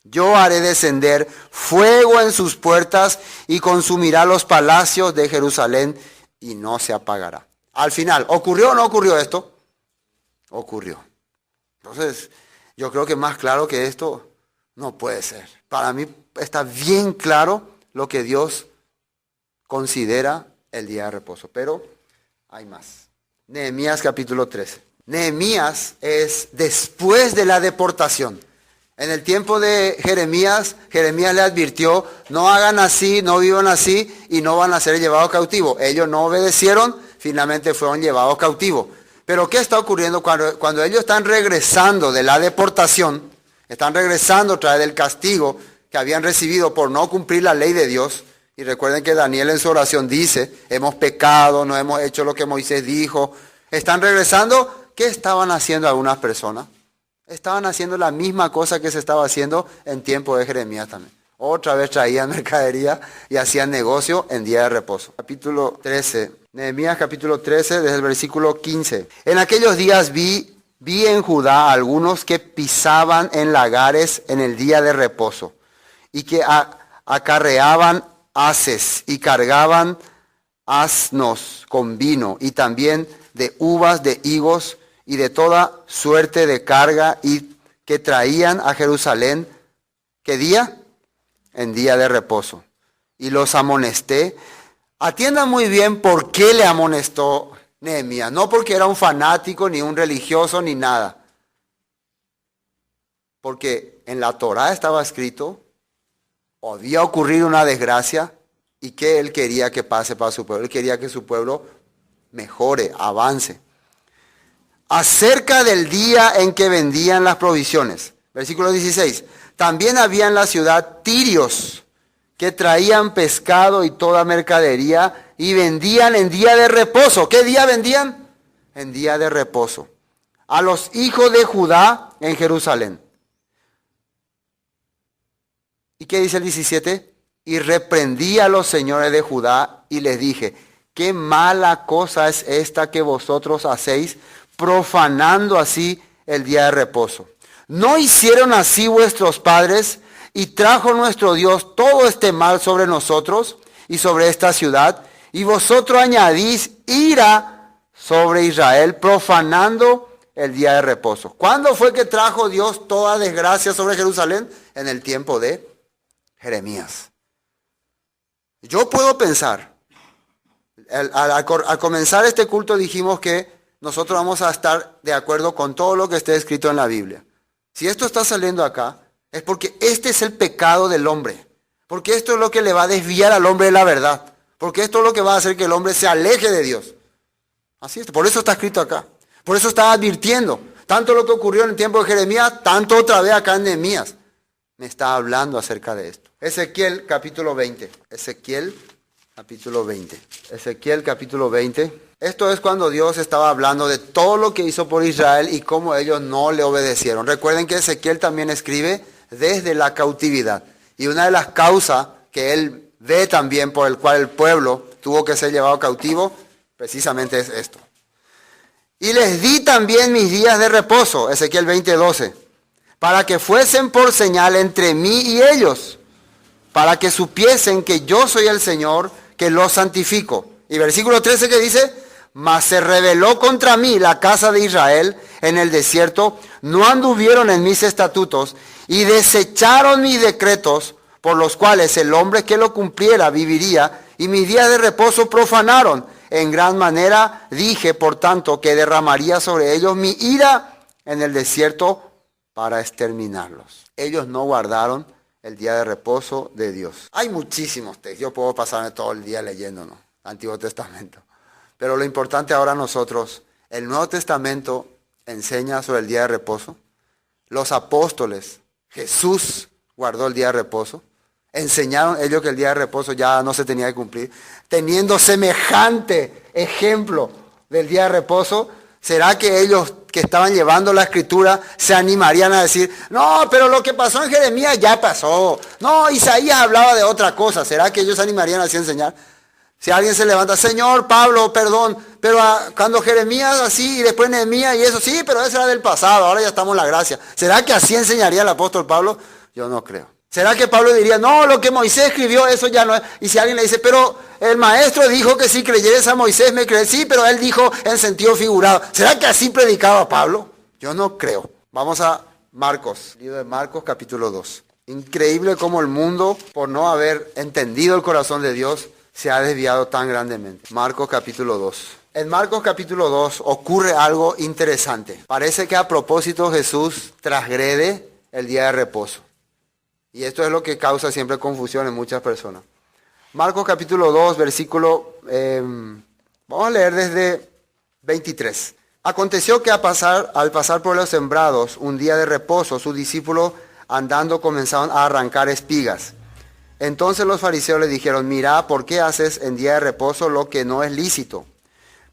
Yo haré descender fuego en sus puertas y consumirá los palacios de Jerusalén y no se apagará. Al final, ¿ocurrió o no ocurrió esto? Ocurrió. Entonces, yo creo que más claro que esto no puede ser. Para mí está bien claro lo que Dios considera el día de reposo. Pero hay más. Nehemías capítulo 13. Nehemías es después de la deportación. En el tiempo de Jeremías le advirtió, no hagan así, no vivan así y no van a ser llevados cautivos. Ellos no obedecieron, finalmente fueron llevados cautivos. Pero ¿qué está ocurriendo cuando ellos están regresando de la deportación? Están regresando tras del castigo que habían recibido por no cumplir la ley de Dios. Y recuerden que Daniel en su oración dice, hemos pecado, no hemos hecho lo que Moisés dijo. Están regresando. ¿Qué estaban haciendo algunas personas? Estaban haciendo la misma cosa que se estaba haciendo en tiempo de Jeremías también. Otra vez traían mercadería y hacían negocio en día de reposo. Capítulo 13. Nehemías capítulo 13, desde el versículo 15. En aquellos días vi en Judá algunos que pisaban en lagares en el día de reposo y que acarreaban haces y cargaban asnos con vino y también de uvas, de higos y de toda suerte de carga y que traían a Jerusalén. ¿Qué día? En día de reposo. Y los amonesté. Atiendan muy bien por qué le amonestó Nehemías. No porque era un fanático, ni un religioso, ni nada. Porque en la Torá estaba escrito, había ocurrido una desgracia y que él quería que pase para su pueblo. Él quería que su pueblo mejore, avance. Acerca del día en que vendían las provisiones. Versículo 16. También había en la ciudad tirios que traían pescado y toda mercadería y vendían en día de reposo. ¿Qué día vendían? En día de reposo. A los hijos de Judá en Jerusalén. ¿Y qué dice el 17? Y reprendí a los señores de Judá y les dije, qué mala cosa es esta que vosotros hacéis, profanando así el día de reposo. ¿No hicieron así vuestros padres y trajo nuestro Dios todo este mal sobre nosotros y sobre esta ciudad? Y vosotros añadís ira sobre Israel, profanando el día de reposo. ¿Cuándo fue que trajo Dios toda desgracia sobre Jerusalén? En el tiempo de Jeremías. Yo puedo pensar, al comenzar este culto dijimos que nosotros vamos a estar de acuerdo con todo lo que esté escrito en la Biblia. Si esto está saliendo acá, es porque este es el pecado del hombre. Porque esto es lo que le va a desviar al hombre de la verdad. Porque esto es lo que va a hacer que el hombre se aleje de Dios. Así es, por eso está escrito acá. Por eso está advirtiendo. Tanto lo que ocurrió en el tiempo de Jeremías, tanto otra vez acá en Nehemías. Me está hablando acerca de esto. Ezequiel capítulo 20. Ezequiel capítulo 20. Ezequiel capítulo 20. Esto es cuando Dios estaba hablando de todo lo que hizo por Israel y cómo ellos no le obedecieron. Recuerden que Ezequiel también escribe desde la cautividad. Y una de las causas que él ve también por el cual el pueblo tuvo que ser llevado cautivo, precisamente es esto. Y les di también mis días de reposo, Ezequiel 20:12, para que fuesen por señal entre mí y ellos, para que supiesen que yo soy el Señor que los santifico. Y versículo 13 que dice, mas se rebeló contra mí la casa de Israel en el desierto, no anduvieron en mis estatutos y desecharon mis decretos, por los cuales el hombre que lo cumpliera viviría, y mis días de reposo profanaron. En gran manera dije, por tanto, que derramaría sobre ellos mi ira en el desierto para exterminarlos. Ellos no guardaron el día de reposo de Dios. Hay muchísimos textos, yo puedo pasarme todo el día leyendo, ¿no? Antiguo Testamento. Pero lo importante ahora nosotros, el Nuevo Testamento enseña sobre el día de reposo. Los apóstoles, Jesús guardó el día de reposo. Enseñaron ellos que el día de reposo ya no se tenía que cumplir. Teniendo semejante ejemplo del día de reposo, ¿será que ellos que estaban llevando la escritura se animarían a decir, no, pero lo que pasó en Jeremías ya pasó? No, Isaías hablaba de otra cosa. ¿Será que ellos se animarían así a enseñar? Si alguien se levanta, Señor, Pablo, perdón, pero cuando Jeremías así y después Nehemías y eso, sí, pero eso era del pasado, ahora ya estamos en la gracia. ¿Será que así enseñaría el apóstol Pablo? Yo no creo. ¿Será que Pablo diría, no, lo que Moisés escribió, eso ya no es? Y si alguien le dice, pero el maestro dijo que si creyeres a Moisés me crees, sí, pero él dijo en sentido figurado. ¿Será que así predicaba Pablo? Yo no creo. Vamos a Marcos, libro de Marcos capítulo 2. Increíble cómo el mundo, por no haber entendido el corazón de Dios, se ha desviado tan grandemente. Marcos capítulo 2. En Marcos capítulo 2 ocurre algo interesante. Parece que a propósito Jesús transgrede el día de reposo. Y esto es lo que causa siempre confusión en muchas personas. Marcos capítulo 2, versículo, vamos a leer desde 23. Aconteció que al pasar por los sembrados, un día de reposo, sus discípulos andando comenzaron a arrancar espigas. Entonces los fariseos le dijeron, mira, ¿por qué haces en día de reposo lo que no es lícito?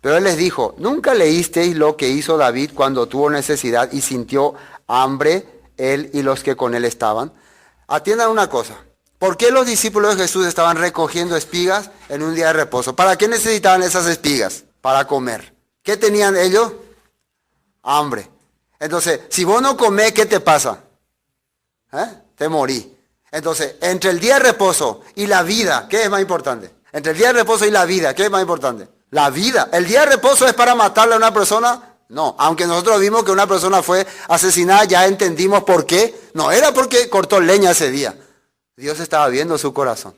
Pero él les dijo, ¿nunca leísteis lo que hizo David cuando tuvo necesidad y sintió hambre, él y los que con él estaban? Atiendan una cosa, ¿Por qué los discípulos de Jesús estaban recogiendo espigas en un día de reposo? ¿Para qué necesitaban esas espigas? Para comer. ¿Qué tenían ellos? Hambre. Entonces, si vos no comés, ¿qué te pasa? Te morí. Entonces, entre el día de reposo y la vida, ¿qué es más importante? Entre el día de reposo y la vida, ¿qué es más importante? La vida. ¿El día de reposo es para matarle a una persona? No. Aunque nosotros vimos que una persona fue asesinada, ya entendimos por qué. No era porque cortó leña ese día. Dios estaba viendo su corazón.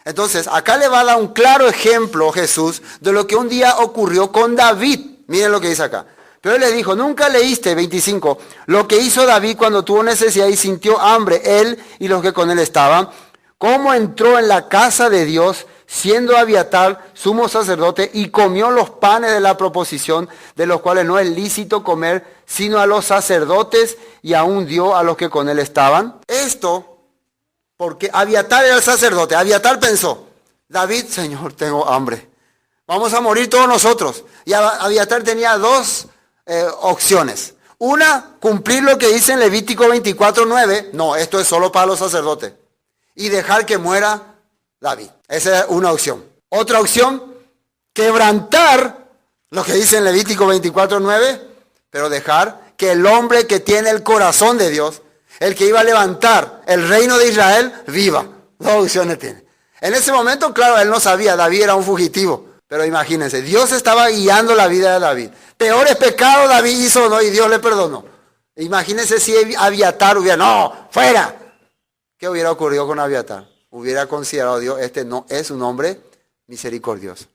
Entonces, acá le va a dar un claro ejemplo Jesús de lo que un día ocurrió con David. Miren lo que dice acá. Pero él le dijo, nunca leíste, 25, lo que hizo David cuando tuvo necesidad y sintió hambre, él y los que con él estaban, cómo entró en la casa de Dios, siendo Abiatar sumo sacerdote, y comió los panes de la proposición, de los cuales no es lícito comer, sino a los sacerdotes, y aún dio a los que con él estaban. Esto, porque Abiatar era el sacerdote. Abiatar pensó, David, Señor, tengo hambre. Vamos a morir todos nosotros. Y Abiatar tenía dos opciones. Una, cumplir lo que dice en Levítico 24:9. No, esto es solo para los sacerdotes. Y dejar que muera David. Esa es una opción. Otra opción, quebrantar lo que dice en Levítico 24:9, pero dejar que el hombre que tiene el corazón de Dios, el que iba a levantar el reino de Israel, viva. Dos opciones tiene. En ese momento, claro, él no sabía, David era un fugitivo. Pero imagínense, Dios estaba guiando la vida de David. Peores pecados David hizo, ¿no? Y Dios le perdonó. Imagínense si Abiatar hubiera, no, fuera. ¿Qué hubiera ocurrido con Abiatar? Hubiera considerado Dios, este no es un hombre misericordioso.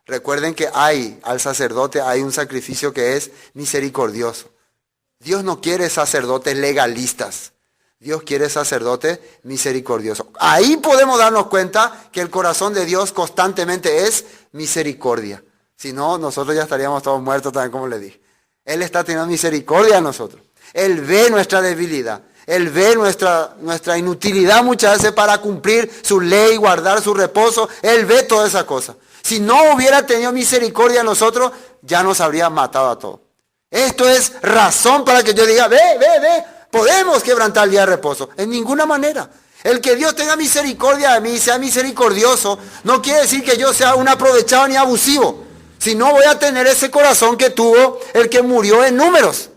Recuerden que al sacerdote hay un sacrificio que es misericordioso. Dios no quiere sacerdotes legalistas. Dios quiere sacerdotes misericordiosos. Ahí podemos darnos cuenta que el corazón de Dios constantemente es misericordia. Si no, nosotros ya estaríamos todos muertos también, como le dije. Él está teniendo misericordia a nosotros. Él ve nuestra debilidad. Él ve nuestra inutilidad muchas veces para cumplir su ley, guardar su reposo. Él ve toda esa cosa. Si no hubiera tenido misericordia a nosotros, ya nos habría matado a todos. Esto es razón para que yo diga, ve. Podemos quebrantar el día de reposo. En ninguna manera. El que Dios tenga misericordia de mí, sea misericordioso, no quiere decir que yo sea un aprovechado ni abusivo. Si no, voy a tener ese corazón que tuvo el que murió en Números.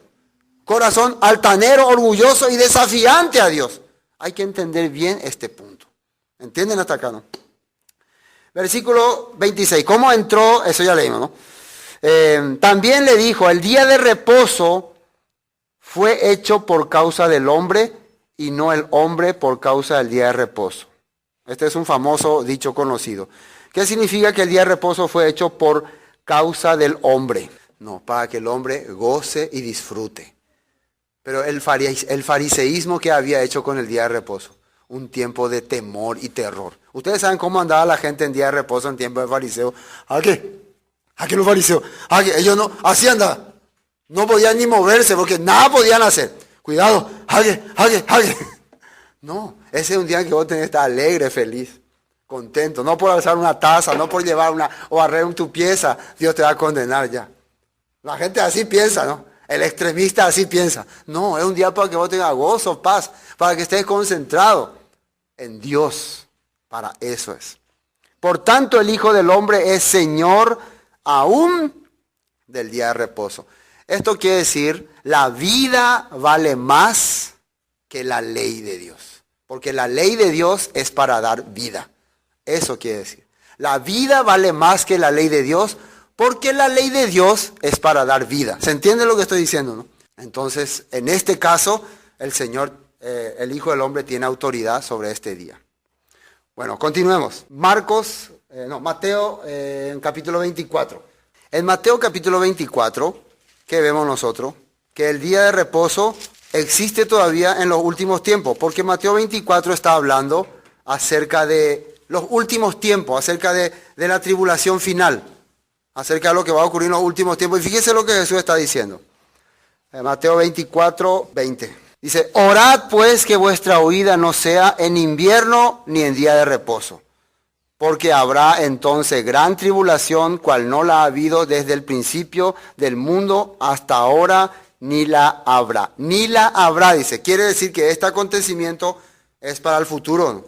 Corazón altanero, orgulloso y desafiante a Dios. Hay que entender bien este punto. ¿Entienden hasta acá, no? Versículo 26. ¿Cómo entró? Eso ya leímos, ¿no? También le dijo, el día de reposo fue hecho por causa del hombre y no el hombre por causa del día de reposo. Este es un famoso dicho conocido. ¿Qué significa que el día de reposo fue hecho por causa del hombre? No, para que el hombre goce y disfrute. Pero el fariseísmo que había hecho con el día de reposo, un tiempo de temor y terror. Ustedes saben cómo andaba la gente en día de reposo en tiempo de fariseo. ¿A qué? ¿A qué los fariseos? ¿A qué? Ellos no, así andaban. No podían ni moverse porque nada podían hacer. Cuidado, hague. No, ese es un día en que vos tenés que estar alegre, feliz, contento. No por alzar una taza, no por llevar o barrer tu pieza, Dios te va a condenar ya. La gente así piensa, ¿no? El extremista así piensa. No, es un día para que vos tengas gozo, paz, para que estés concentrado en Dios. Para eso es. Por tanto, el Hijo del Hombre es Señor aún del día de reposo. Esto quiere decir, la vida vale más que la ley de Dios. Porque la ley de Dios es para dar vida. Eso quiere decir. La vida vale más que la ley de Dios, porque la ley de Dios es para dar vida. ¿Se entiende lo que estoy diciendo, no? Entonces, en este caso, el Señor, el Hijo del Hombre, tiene autoridad sobre este día. Bueno, continuemos. Mateo, en capítulo 24. En Mateo capítulo 24... ¿qué vemos nosotros? Que el día de reposo existe todavía en los últimos tiempos, porque Mateo 24 está hablando acerca de los últimos tiempos, acerca de la tribulación final, acerca de lo que va a ocurrir en los últimos tiempos. Y fíjese lo que Jesús está diciendo. Mateo 24, 20. Dice, orad pues que vuestra huida no sea en invierno ni en día de reposo. Porque habrá entonces gran tribulación, cual no la ha habido desde el principio del mundo hasta ahora, ni la habrá. Ni la habrá, dice. Quiere decir que este acontecimiento es para el futuro, ¿no?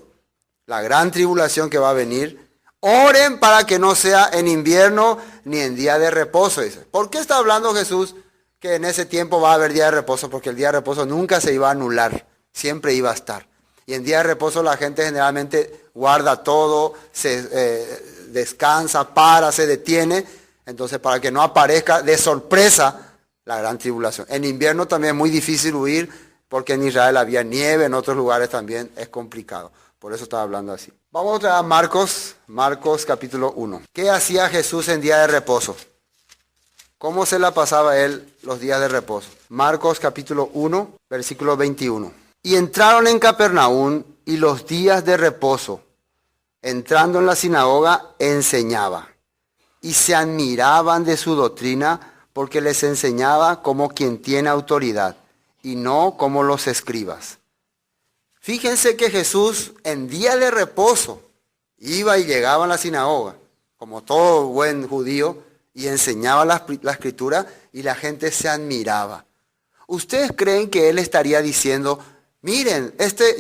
la gran tribulación que va a venir. Oren para que no sea en invierno ni en día de reposo, dice. ¿Por qué está hablando Jesús que en ese tiempo va a haber día de reposo? Porque el día de reposo nunca se iba a anular, siempre iba a estar. Y en día de reposo la gente generalmente guarda todo, se descansa, se detiene. Entonces, para que no aparezca de sorpresa la gran tribulación. En invierno también es muy difícil huir, porque en Israel había nieve, en otros lugares también es complicado. Por eso estaba hablando así. Vamos a Marcos capítulo 1. ¿Qué hacía Jesús en día de reposo? ¿Cómo se la pasaba él los días de reposo? Marcos capítulo 1, versículo 21. Y entraron en Capernaum, y los días de reposo, entrando en la sinagoga, enseñaba. Y se admiraban de su doctrina, porque les enseñaba como quien tiene autoridad, y no como los escribas. Fíjense que Jesús en día de reposo iba y llegaba a la sinagoga, como todo buen judío, y enseñaba la escritura, y la gente se admiraba. ¿Ustedes creen que él estaría diciendo, miren,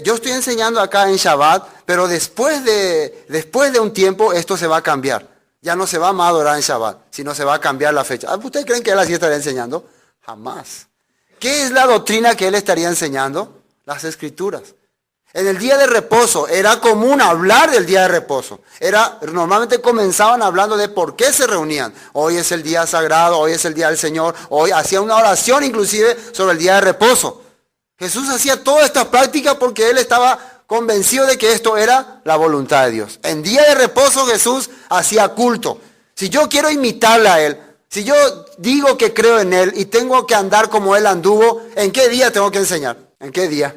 yo estoy enseñando acá en Shabbat, pero después de un tiempo esto se va a cambiar? Ya no se va más a adorar en Shabbat, sino se va a cambiar la fecha. ¿Ustedes creen que él así estaría enseñando? Jamás. ¿Qué es la doctrina que él estaría enseñando? Las escrituras. En el día de reposo era común hablar del día de reposo. Normalmente comenzaban hablando de por qué se reunían. Hoy es el día sagrado, hoy es el día del Señor. Hoy hacía una oración inclusive sobre el día de reposo. Jesús hacía toda esta práctica porque él estaba convencido de que esto era la voluntad de Dios. En día de reposo Jesús hacía culto. Si yo quiero imitarle a él, si yo digo que creo en él y tengo que andar como él anduvo, ¿en qué día tengo que enseñar? ¿En qué día?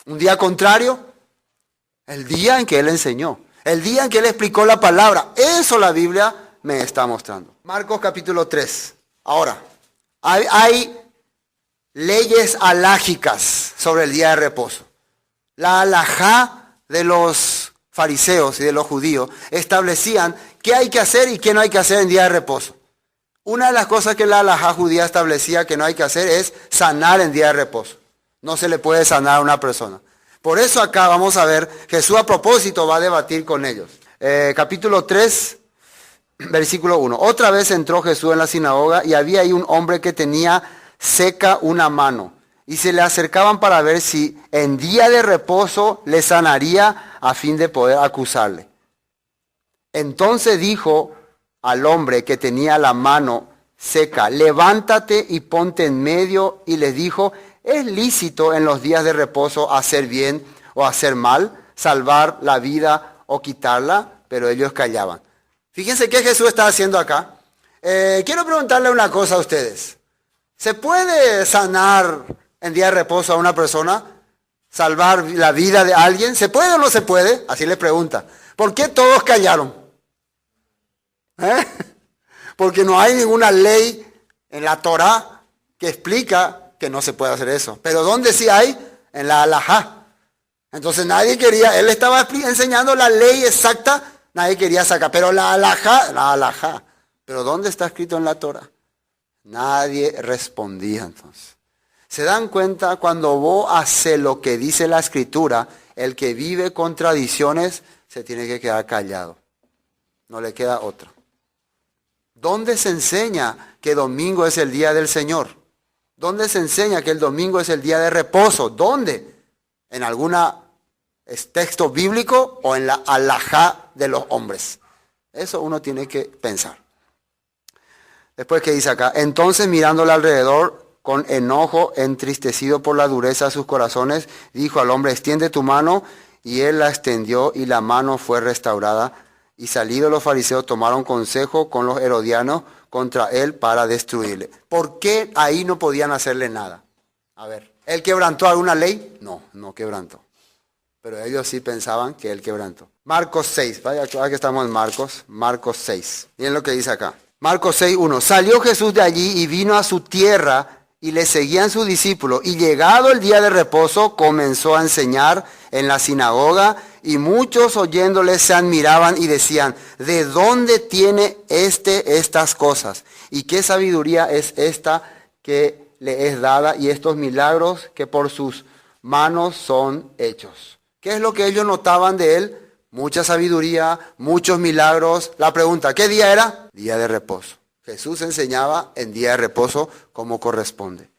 ¿Un día contrario? El día en que él enseñó. El día en que él explicó la palabra. Eso la Biblia me está mostrando. Marcos capítulo 3. Ahora, hay leyes alágicas sobre el día de reposo. La alajá de los fariseos y de los judíos establecían qué hay que hacer y qué no hay que hacer en día de reposo. Una de las cosas que la alajá judía establecía que no hay que hacer es sanar en día de reposo. No se le puede sanar a una persona. Por eso acá vamos a ver, Jesús a propósito va a debatir con ellos. Capítulo 3, versículo 1. Otra vez entró Jesús en la sinagoga y había ahí un hombre que tenía seca una mano. Y se le acercaban para ver si en día de reposo le sanaría a fin de poder acusarle. Entonces dijo al hombre que tenía la mano seca, levántate y ponte en medio. Y les dijo, ¿es lícito en los días de reposo hacer bien o hacer mal, salvar la vida o quitarla? Pero ellos callaban. Fíjense qué Jesús está haciendo acá. Quiero preguntarle una cosa a ustedes. ¿Se puede sanar en día de reposo a una persona? ¿Salvar la vida de alguien? ¿Se puede o no se puede? Así le pregunta. ¿Por qué todos callaron? Porque no hay ninguna ley en la Torá que explica que no se puede hacer eso. Pero ¿dónde sí hay? En la halajá. Entonces nadie quería, él estaba enseñando la ley exacta, nadie quería sacar. Pero la halajá. ¿Pero dónde está escrito en la Torá? Nadie respondía entonces. ¿Se dan cuenta? Cuando vos haces lo que dice la Escritura, el que vive con tradiciones se tiene que quedar callado. No le queda otra. ¿Dónde se enseña que domingo es el día del Señor? ¿Dónde se enseña que el domingo es el día de reposo? ¿Dónde? ¿En algún texto bíblico o en la halajá de los hombres? Eso uno tiene que pensar. Después, ¿qué dice acá? Entonces, mirándole alrededor, con enojo, entristecido por la dureza de sus corazones, dijo al hombre, extiende tu mano, y él la extendió, y la mano fue restaurada. Y salidos los fariseos tomaron consejo con los herodianos contra él para destruirle. ¿Por qué ahí no podían hacerle nada? A ver, ¿él quebrantó alguna ley? No, no quebrantó. Pero ellos sí pensaban que él quebrantó. Marcos 6, vaya, aquí estamos en Marcos 6. Miren lo que dice acá. Marcos 6:1. Salió Jesús de allí y vino a su tierra y le seguían sus discípulos. Y llegado el día de reposo, comenzó a enseñar en la sinagoga. Y muchos oyéndole se admiraban y decían, ¿de dónde tiene estas cosas? ¿Y qué sabiduría es esta que le es dada? Y estos milagros que por sus manos son hechos. ¿Qué es lo que ellos notaban de él? mucha sabiduría, muchos milagros. La pregunta, ¿qué día era? Día de reposo. Jesús enseñaba en día de reposo como corresponde.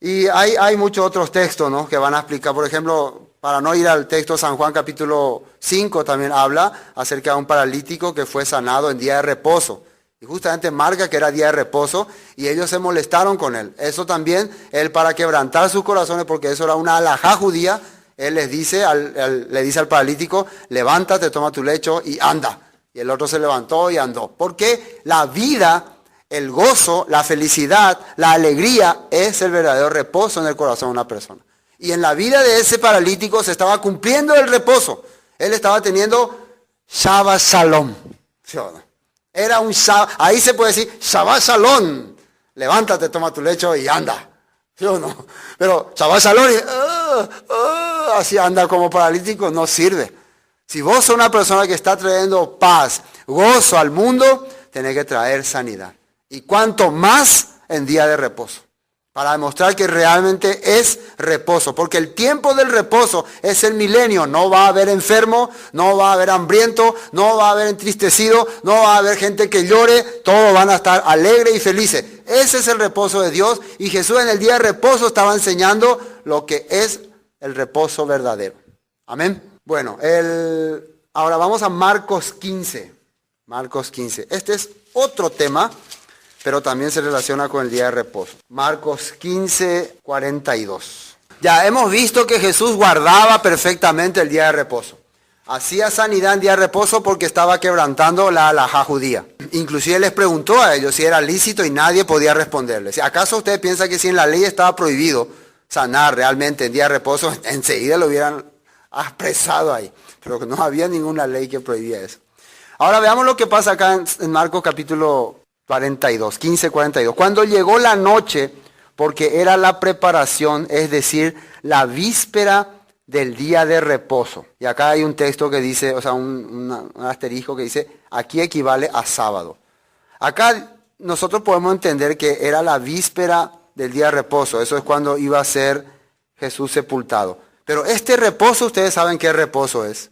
Y hay muchos otros textos, ¿no?, que van a explicar. Por ejemplo, para no ir al texto, San Juan capítulo 5 también habla acerca de un paralítico que fue sanado en día de reposo. Y justamente marca que era día de reposo y ellos se molestaron con él. Eso también, él para quebrantar sus corazones, porque eso era una alajá judía, él le dice al paralítico, levántate, toma tu lecho y anda. Y el otro se levantó y andó. Porque la vida, el gozo, la felicidad, la alegría es el verdadero reposo en el corazón de una persona. Y en la vida de ese paralítico se estaba cumpliendo el reposo. Él estaba teniendo Shabbat Shalom. ¿Sí o no? Era un Shabbat, ahí se puede decir Shabbat Shalom. Levántate, toma tu lecho y anda. ¿Sí o no? Pero Shabbat Shalom y así anda como paralítico no sirve. Si vos sos una persona que está trayendo paz, gozo al mundo, tenés que traer sanidad. Y cuanto más en día de reposo. Para demostrar que realmente es reposo. Porque el tiempo del reposo es el milenio. No va a haber enfermo, no va a haber hambriento, no va a haber entristecido, no va a haber gente que llore. Todos van a estar alegres y felices. Ese es el reposo de Dios. Y Jesús en el día de reposo estaba enseñando lo que es el reposo verdadero. Amén. Bueno, ahora vamos a Marcos 15. Marcos 15. Este es otro tema, pero también se relaciona con el día de reposo. Marcos 15, 42. Ya hemos visto que Jesús guardaba perfectamente el día de reposo. Hacía sanidad en día de reposo porque estaba quebrantando la halajá judía. Inclusive les preguntó a ellos si era lícito y nadie podía responderles. ¿Acaso ustedes piensan que si en la ley estaba prohibido sanar realmente en día de reposo, enseguida lo hubieran apresado ahí? Pero no había ninguna ley que prohibía eso. Ahora veamos lo que pasa acá en Marcos capítulo 42, 15, 42. Cuando llegó la noche, porque era la preparación, es decir, la víspera del día de reposo. Y acá hay un texto que dice, o sea, un asterisco que dice, aquí equivale a sábado. Acá nosotros podemos entender que era la víspera del día de reposo. Eso es cuando iba a ser Jesús sepultado. Pero este reposo, ustedes saben qué reposo es.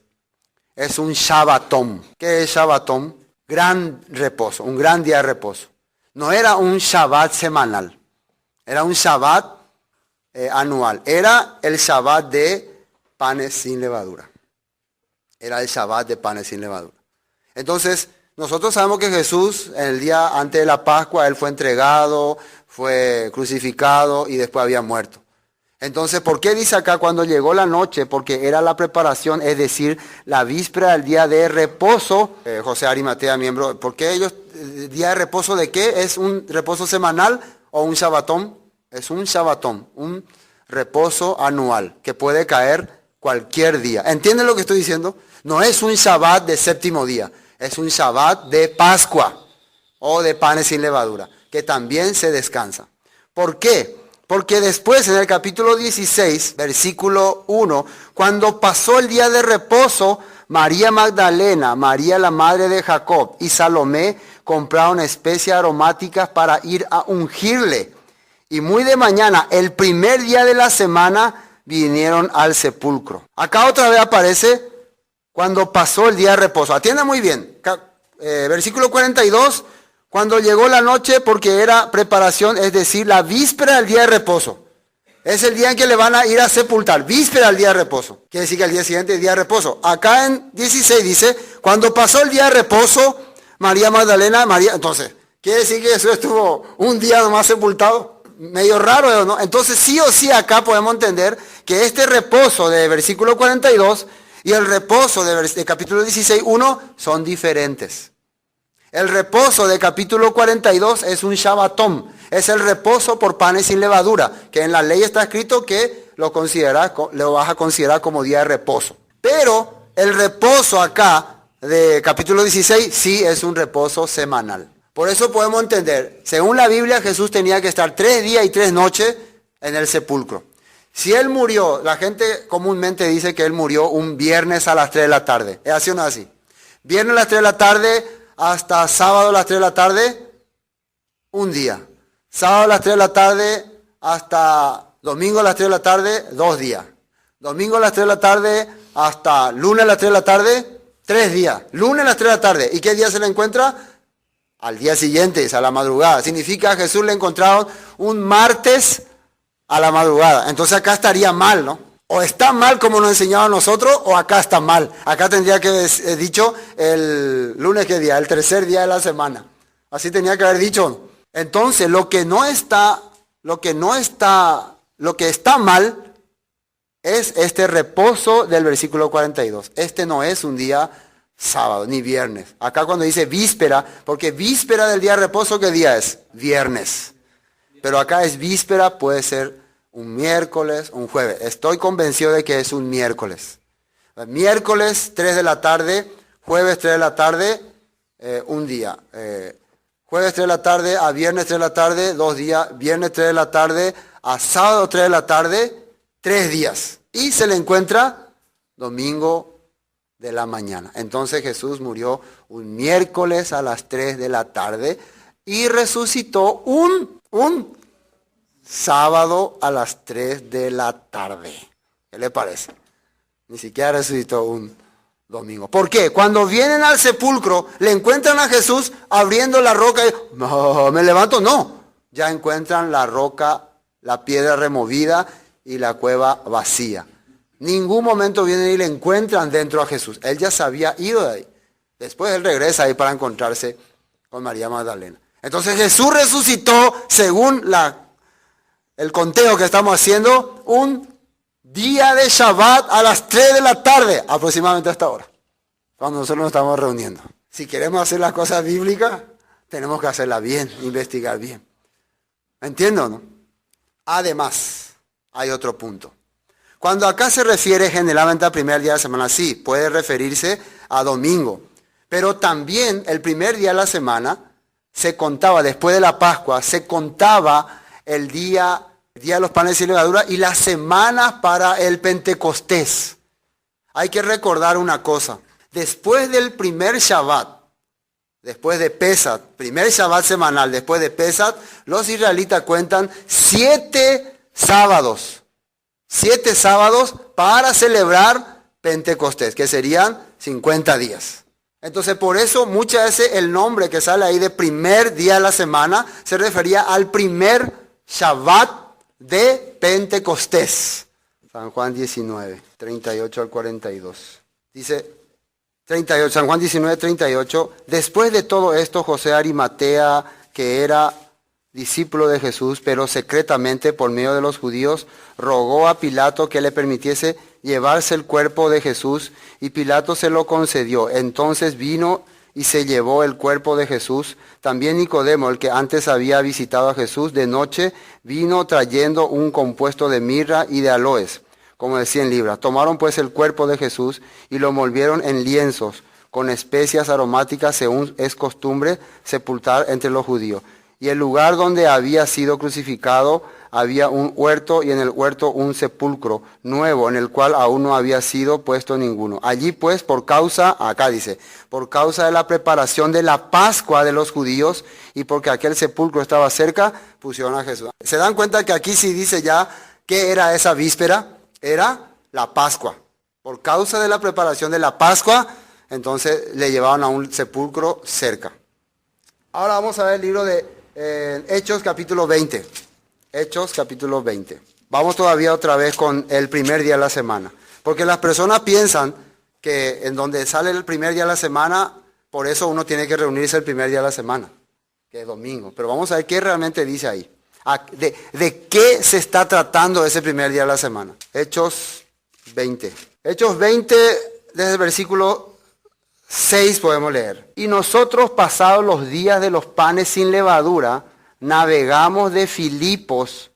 Es un Shabbatón. ¿Qué es Shabbatón? Gran reposo, un gran día de reposo. No era un Shabbat semanal, era un Shabbat anual. Era el Shabbat de panes sin levadura. Era el Shabbat de panes sin levadura. Entonces, nosotros sabemos que Jesús, en el día antes de la Pascua, Él fue entregado, fue crucificado y después había muerto. Entonces, ¿por qué dice acá cuando llegó la noche? Porque era la preparación, es decir, la víspera del día de reposo. José Arimatea, miembro, ¿por qué ellos, día de reposo de qué? ¿Es un reposo semanal o un Shabbatón? Es un Shabbatón, un reposo anual que puede caer cualquier día. ¿Entienden lo que estoy diciendo? No es un Shabbat de séptimo día, es un Shabbat de Pascua o de panes sin levadura, que también se descansa. ¿Por qué? Porque después en el capítulo 16, versículo 1, cuando pasó el día de reposo, María Magdalena, María la madre de Jacob y Salomé compraron especias aromáticas para ir a ungirle. Y muy de mañana, el primer día de la semana, vinieron al sepulcro. Acá otra vez aparece cuando pasó el día de reposo. Atienda muy bien. Versículo 42. Cuando llegó la noche, porque era preparación, es decir, la víspera del día de reposo. Es el día en que le van a ir a sepultar, víspera del día de reposo. Quiere decir que al día siguiente es día de reposo. Acá en 16 dice, cuando pasó el día de reposo, María Magdalena, María... Entonces, quiere decir que Jesús estuvo un día nomás sepultado. Medio raro, ¿no? Entonces, sí o sí acá podemos entender que este reposo de versículo 42 y el reposo de capítulo 16, 1 son diferentes. El reposo de capítulo 42 es un Shabbatón, es el reposo por panes sin levadura, que en la ley está escrito que lo vas a considerar como día de reposo. Pero el reposo acá de capítulo 16 sí es un reposo semanal. Por eso podemos entender, según la Biblia, Jesús tenía que estar 3 días y 3 noches en el sepulcro. Si Él murió, la gente comúnmente dice que Él murió un viernes a las 3 de la tarde. ¿Es así o no es así? Viernes a las 3 de la tarde... hasta sábado a las 3 de la tarde, un día. Sábado a las 3 de la tarde hasta domingo a las 3 de la tarde, 2 días. Domingo a las 3 de la tarde hasta lunes a las 3 de la tarde, 3 días. Lunes a las 3 de la tarde. ¿Y qué día se le encuentra? Al día siguiente, es a la madrugada. Significa que a Jesús le encontraron un martes a la madrugada. Entonces acá estaría mal, ¿no? O está mal como nos enseñaba a nosotros, o acá está mal. Acá tendría que haber dicho el lunes, ¿qué día? El tercer día de la semana. Así tenía que haber dicho. Entonces lo que está mal es este reposo del versículo 42. Este no es un día sábado ni viernes. Acá cuando dice víspera, porque víspera del día de reposo, ¿qué día es? Viernes. Pero acá es víspera, puede ser un miércoles, un jueves. Estoy convencido de que es un miércoles. Miércoles 3 de la tarde, jueves 3 de la tarde, un día. Jueves 3 de la tarde a viernes 3 de la tarde, 2 días. Viernes 3 de la tarde a sábado 3 de la tarde, 3 días. Y se le encuentra domingo de la mañana. Entonces Jesús murió un miércoles a las 3 de la tarde y resucitó un sábado a las 3 de la tarde. ¿Qué le parece? Ni siquiera resucitó un domingo. ¿Por qué? Cuando vienen al sepulcro, le encuentran a Jesús abriendo la roca y no, me levanto, no. Ya encuentran la roca, la piedra removida y la cueva vacía. Ningún momento vienen y le encuentran dentro a Jesús. Él ya se había ido de ahí. Después él regresa ahí para encontrarse con María Magdalena. Entonces Jesús resucitó, según el conteo que estamos haciendo, un día de Shabbat a las 3 de la tarde, aproximadamente a esta hora, cuando nosotros nos estamos reuniendo. Si queremos hacer las cosas bíblicas, tenemos que hacerlas bien, investigar bien. ¿Entiendo, no? Además, hay otro punto. Cuando acá se refiere generalmente al primer día de la semana, sí, puede referirse a domingo. Pero también el primer día de la semana se contaba, después de la Pascua, se contaba el día de los panes sin levadura y las semanas para el Pentecostés. Hay que recordar una cosa. Después del primer Shabbat, después de Pesach, primer Shabbat semanal, después de Pesach, los israelitas cuentan 7 sábados. 7 sábados para celebrar Pentecostés, que serían 50 días. Entonces, por eso muchas veces el nombre que sale ahí de primer día de la semana se refería al primer Shabbat de Pentecostés. San Juan 19, 38 al 42. Dice 38, San Juan 19, 38. Después de todo esto, José de Arimatea, que era discípulo de Jesús, pero secretamente por medio de los judíos, rogó a Pilato que le permitiese llevarse el cuerpo de Jesús, y Pilato se lo concedió. Entonces vino y se llevó el cuerpo de Jesús. También Nicodemo, el que antes había visitado a Jesús de noche, vino trayendo un compuesto de mirra y de aloes, como de 100 libras. Tomaron pues el cuerpo de Jesús y lo envolvieron en lienzos, con especias aromáticas, según es costumbre sepultar entre los judíos. Y el lugar donde había sido crucificado había un huerto, y en el huerto un sepulcro nuevo, en el cual aún no había sido puesto ninguno. Allí pues, por causa de la preparación de la Pascua de los judíos, y porque aquel sepulcro estaba cerca, pusieron a Jesús. ¿Se dan cuenta que aquí sí dice ya qué era esa víspera? Era la Pascua. Por causa de la preparación de la Pascua, entonces le llevaban a un sepulcro cerca. Ahora vamos a ver el libro de Hechos capítulo 20. Hechos capítulo 20. Vamos todavía otra vez con el primer día de la semana. Porque las personas piensan que en donde sale el primer día de la semana, por eso uno tiene que reunirse el primer día de la semana, que es domingo. Pero vamos a ver qué realmente dice ahí. ¿De qué se está tratando ese primer día de la semana? Hechos 20. Hechos 20, desde el versículo 6 podemos leer. Y nosotros, pasados los días de los panes sin levadura, navegamos de Filipos,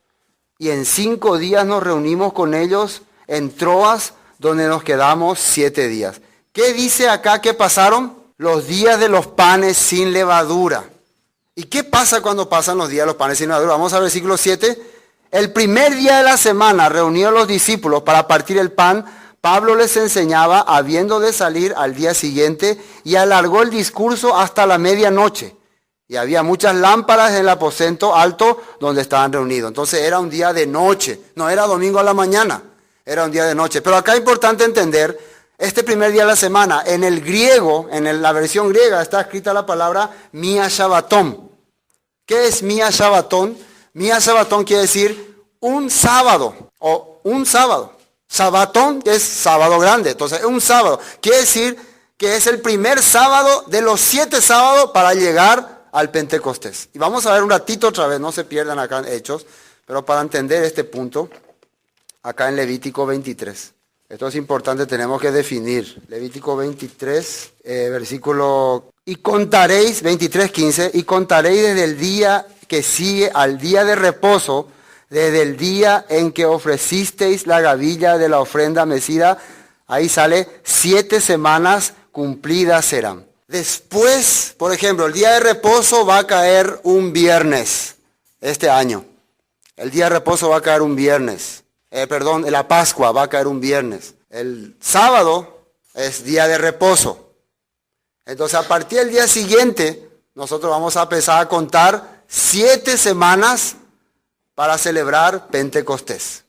y en 5 días nos reunimos con ellos en Troas, donde nos quedamos 7 días. ¿Qué dice acá que pasaron? Los días de los panes sin levadura. ¿Y qué pasa cuando pasan los días de los panes sin levadura? Vamos al versículo 7. El primer día de la semana, reunidos los discípulos para partir el pan, Pablo les enseñaba, habiendo de salir al día siguiente, y alargó el discurso hasta la medianoche. Y había muchas lámparas en el aposento alto donde estaban reunidos. Entonces era un día de noche, no era domingo a la mañana, era un día de noche. Pero acá es importante entender Este primer día de la semana, en el griego, la versión griega, está escrita la palabra Mia Shabbaton. ¿Qué es Mia Shabbaton? Mia Shabbaton quiere decir un sábado, o un sábado. Shabbaton es sábado grande, entonces es un sábado. Quiere decir que es el primer sábado de los 7 sábados para llegar al Pentecostés. Y vamos a ver un ratito otra vez, no se pierdan acá en Hechos, pero para entender este punto, acá en Levítico 23. Esto es importante, tenemos que definir. Levítico 23, versículo... Y contaréis, 23:15, y contaréis desde el día que sigue al día de reposo, desde el día en que ofrecisteis la gavilla de la ofrenda mecida, ahí sale, 7 semanas cumplidas serán. Después, por ejemplo, el día de reposo va a caer un viernes este año. El día de reposo va a caer un viernes. La Pascua va a caer un viernes. El sábado es día de reposo. Entonces, a partir del día siguiente, nosotros vamos a empezar a contar 7 semanas para celebrar Pentecostés.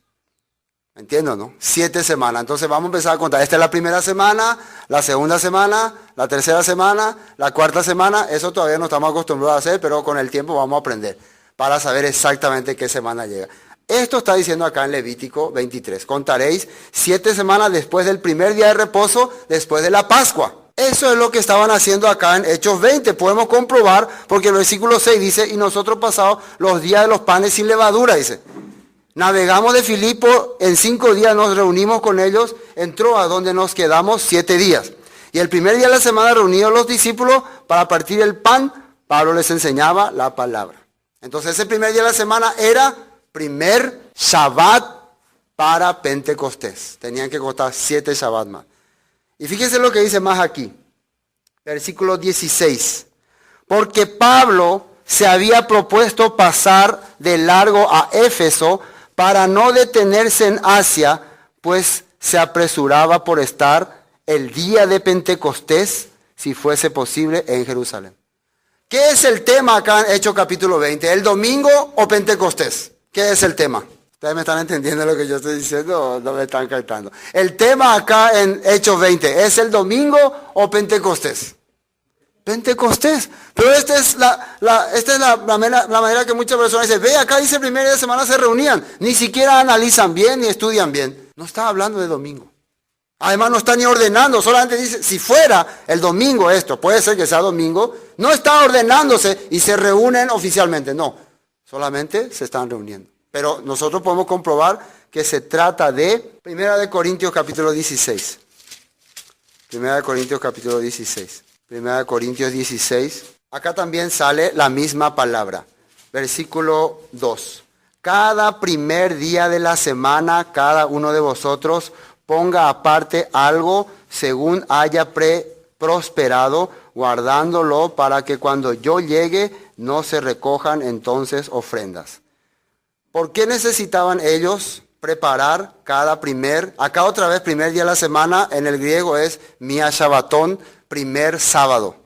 ¿Me entiendo, no? 7 semanas. Entonces vamos a empezar a contar. Esta es la primera semana, la segunda semana, la tercera semana, la cuarta semana. Eso todavía no estamos acostumbrados a hacer, pero con el tiempo vamos a aprender para saber exactamente qué semana llega. Esto está diciendo acá en Levítico 23. Contaréis 7 semanas después del primer día de reposo, después de la Pascua. Eso es lo que estaban haciendo acá en Hechos 20. Podemos comprobar porque el versículo 6 dice, y nosotros pasamos los días de los panes sin levadura, dice. Navegamos de Filipo, en 5 días nos reunimos con ellos en Troa, donde nos quedamos 7 días. Y el primer día de la semana reunidos los discípulos para partir el pan, Pablo les enseñaba la palabra. Entonces ese primer día de la semana era primer Shabbat para Pentecostés. Tenían que contar 7 Shabbat más. Y fíjense lo que dice más aquí. Versículo 16. Porque Pablo se había propuesto pasar de largo a Éfeso para no detenerse en Asia, pues se apresuraba por estar el día de Pentecostés, si fuese posible, en Jerusalén. ¿Qué es el tema acá en Hechos capítulo 20? ¿El domingo o Pentecostés? ¿Qué es el tema? ¿Ustedes me están entendiendo lo que yo estoy diciendo o no me están captando? El tema acá en Hechos 20, ¿es el domingo o Pentecostés? Pentecostés. Pero esta es la manera que muchas personas dicen, ve acá dice el primer día de semana se reunían. Ni siquiera analizan bien ni estudian bien. No está hablando de domingo. Además no está ni ordenando, solamente dice, si fuera el domingo esto, puede ser que sea domingo, no está ordenándose y se reúnen oficialmente, no, solamente se están reuniendo. Pero nosotros podemos comprobar que se trata de 1 Corintios capítulo 16. 1 Corintios capítulo 16. 1 Corintios 16. Acá también sale la misma palabra. Versículo 2. Cada primer día de la semana, cada uno de vosotros ponga aparte algo según haya prosperado, guardándolo para que cuando yo llegue no se recojan entonces ofrendas. ¿Por qué necesitaban ellos preparar acá otra vez primer día de la semana, en el griego es Mia Shabbaton, primer sábado?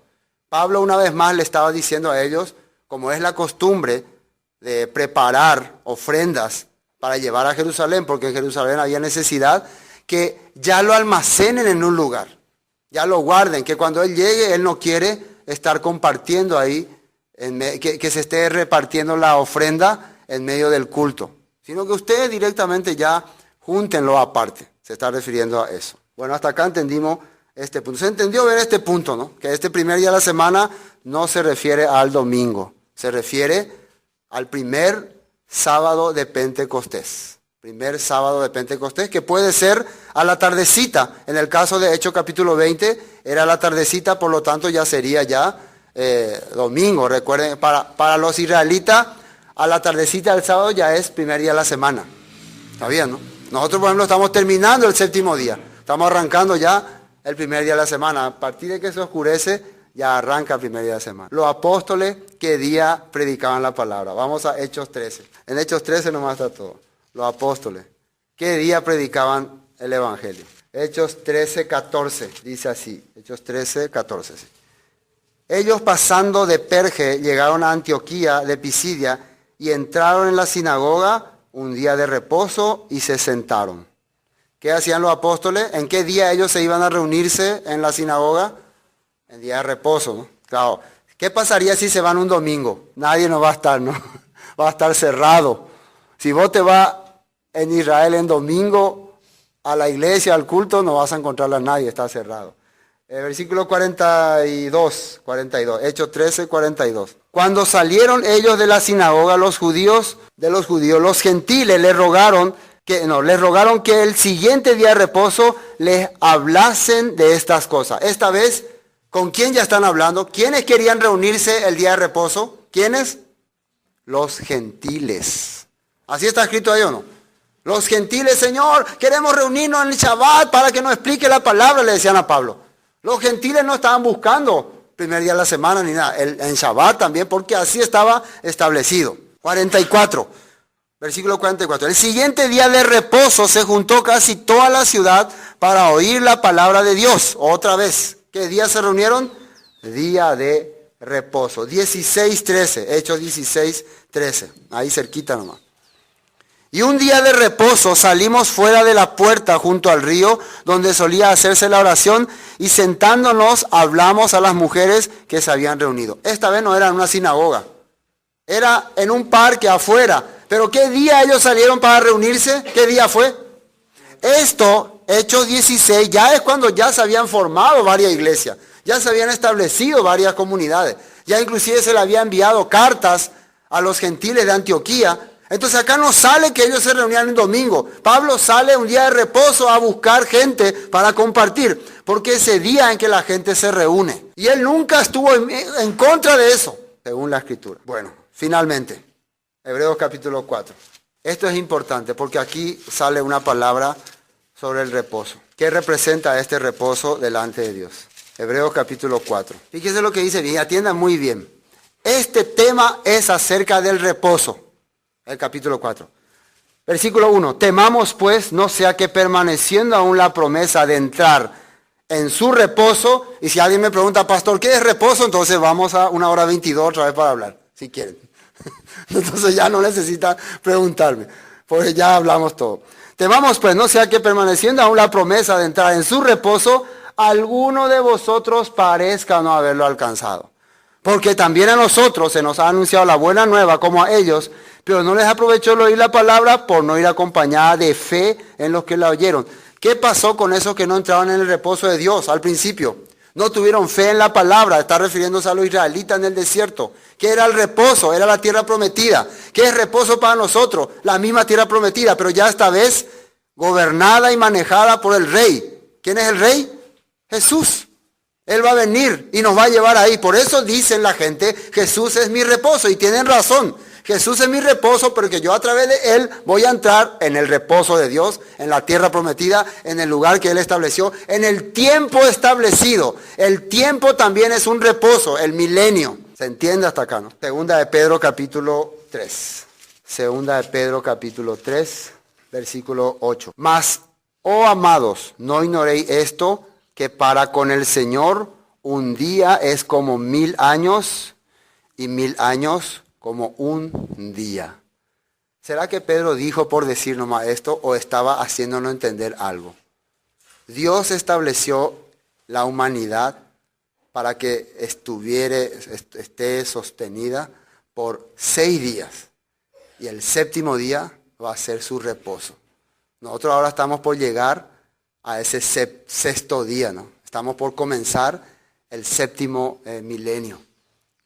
Pablo una vez más le estaba diciendo a ellos, como es la costumbre de preparar ofrendas para llevar a Jerusalén, porque en Jerusalén había necesidad, que ya lo almacenen en un lugar, ya lo guarden, que cuando él llegue, él no quiere estar compartiendo ahí, que se esté repartiendo la ofrenda en medio del culto, sino que ustedes directamente ya júntenlo aparte. Se está refiriendo a eso. Bueno, hasta acá entendimos este punto. Se entendió ver este punto, ¿no? Que este primer día de la semana no se refiere al domingo, se refiere al primer sábado de Pentecostés. Primer sábado de Pentecostés, que puede ser a la tardecita. En el caso de Hechos capítulo 20, era la tardecita, por lo tanto ya sería ya domingo. Recuerden, para los israelitas, a la tardecita del sábado ya es primer día de la semana. ¿Está bien, no? Nosotros, por ejemplo, estamos terminando el 7º día. Estamos arrancando ya el primer día de la semana. A partir de que se oscurece, ya arranca el primer día de la semana. Los apóstoles, ¿qué día predicaban la palabra? Vamos a Hechos 13. En Hechos 13 nomás está todo. Los apóstoles, ¿qué día predicaban el evangelio? Hechos 13:14, dice así. Hechos 13:14. Sí. Ellos pasando de Perge llegaron a Antioquía de Pisidia y entraron en la sinagoga un día de reposo y se sentaron. ¿Qué hacían los apóstoles? ¿En qué día ellos se iban a reunirse en la sinagoga? En día de reposo, ¿no? Claro. ¿Qué pasaría si se van un domingo? Nadie no va a estar, ¿no? Va a estar cerrado. Si vos te vas en Israel en domingo a la iglesia, al culto, no vas a encontrar a nadie, está cerrado. Versículo 42, Hechos 13, 42. Cuando salieron ellos de la sinagoga, los gentiles les rogaron que el siguiente día de reposo les hablasen de estas cosas. Esta vez, ¿con quién ya están hablando? ¿Quiénes querían reunirse el día de reposo? ¿Quiénes? Los gentiles. ¿Así está escrito ahí o no? Los gentiles, Señor, queremos reunirnos en el Shabbat para que nos explique la palabra, le decían a Pablo. Los gentiles no estaban buscando primer día de la semana ni nada, en Shabbat también, porque así estaba establecido. 44, versículo 44. El siguiente día de reposo se juntó casi toda la ciudad para oír la palabra de Dios. Otra vez, ¿qué día se reunieron? Día de reposo. 16:13, Hechos 16:13, ahí cerquita nomás. Y un día de reposo salimos fuera de la puerta junto al río donde solía hacerse la oración y sentándonos hablamos a las mujeres que se habían reunido. Esta vez no era en una sinagoga, era en un parque afuera. Pero ¿qué día ellos salieron para reunirse? ¿Qué día fue? Esto, Hechos 16, ya es cuando ya se habían formado varias iglesias, ya se habían establecido varias comunidades, ya inclusive se le había enviado cartas a los gentiles de Antioquía. Entonces acá no sale que ellos se reunían un domingo. Pablo sale un día de reposo a buscar gente para compartir, porque ese día en que la gente se reúne. Y él nunca estuvo en contra de eso, según la Escritura. Bueno, finalmente, Hebreos capítulo 4. Esto es importante porque aquí sale una palabra sobre el reposo. ¿Qué representa este reposo delante de Dios? Hebreos capítulo 4. Fíjense lo que dice bien, atiendan muy bien. Este tema es acerca del reposo. El capítulo 4. Versículo 1. Temamos pues, no sea que permaneciendo aún la promesa de entrar en su reposo, y si alguien me pregunta, pastor, ¿qué es reposo? Entonces vamos a 1:22 otra vez para hablar, si quieren. Entonces ya no necesitan preguntarme, porque ya hablamos todo. Temamos pues, no sea que permaneciendo aún la promesa de entrar en su reposo, alguno de vosotros parezca no haberlo alcanzado. Porque también a nosotros se nos ha anunciado la buena nueva como a ellos, pero no les aprovechó el oír la palabra por no ir acompañada de fe en los que la oyeron. ¿Qué pasó con esos que no entraban en el reposo de Dios al principio? No tuvieron fe en la palabra, está refiriéndose a los israelitas en el desierto. ¿Qué era el reposo? Era la tierra prometida. ¿Qué es reposo para nosotros? La misma tierra prometida, pero ya esta vez gobernada y manejada por el rey. ¿Quién es el rey? Jesús. Él va a venir y nos va a llevar ahí. Por eso dicen la gente, Jesús es mi reposo. Y tienen razón. Jesús es mi reposo, porque yo a través de Él voy a entrar en el reposo de Dios, en la tierra prometida, en el lugar que Él estableció, en el tiempo establecido. El tiempo también es un reposo, el milenio. ¿Se entiende hasta acá, no? Segunda de Pedro capítulo 3. Segunda de Pedro capítulo 3, versículo 8. Mas, oh amados, no ignoréis esto, que para con el Señor un día es como 1000 años y 1000 años como un día. ¿Será que Pedro dijo por decir nomás esto o estaba haciéndonos entender algo? Dios estableció la humanidad para que esté sostenida por 6 días. Y el séptimo día va a ser su reposo. Nosotros ahora estamos por llegar a ese sexto día, ¿no? Estamos por comenzar el séptimo milenio,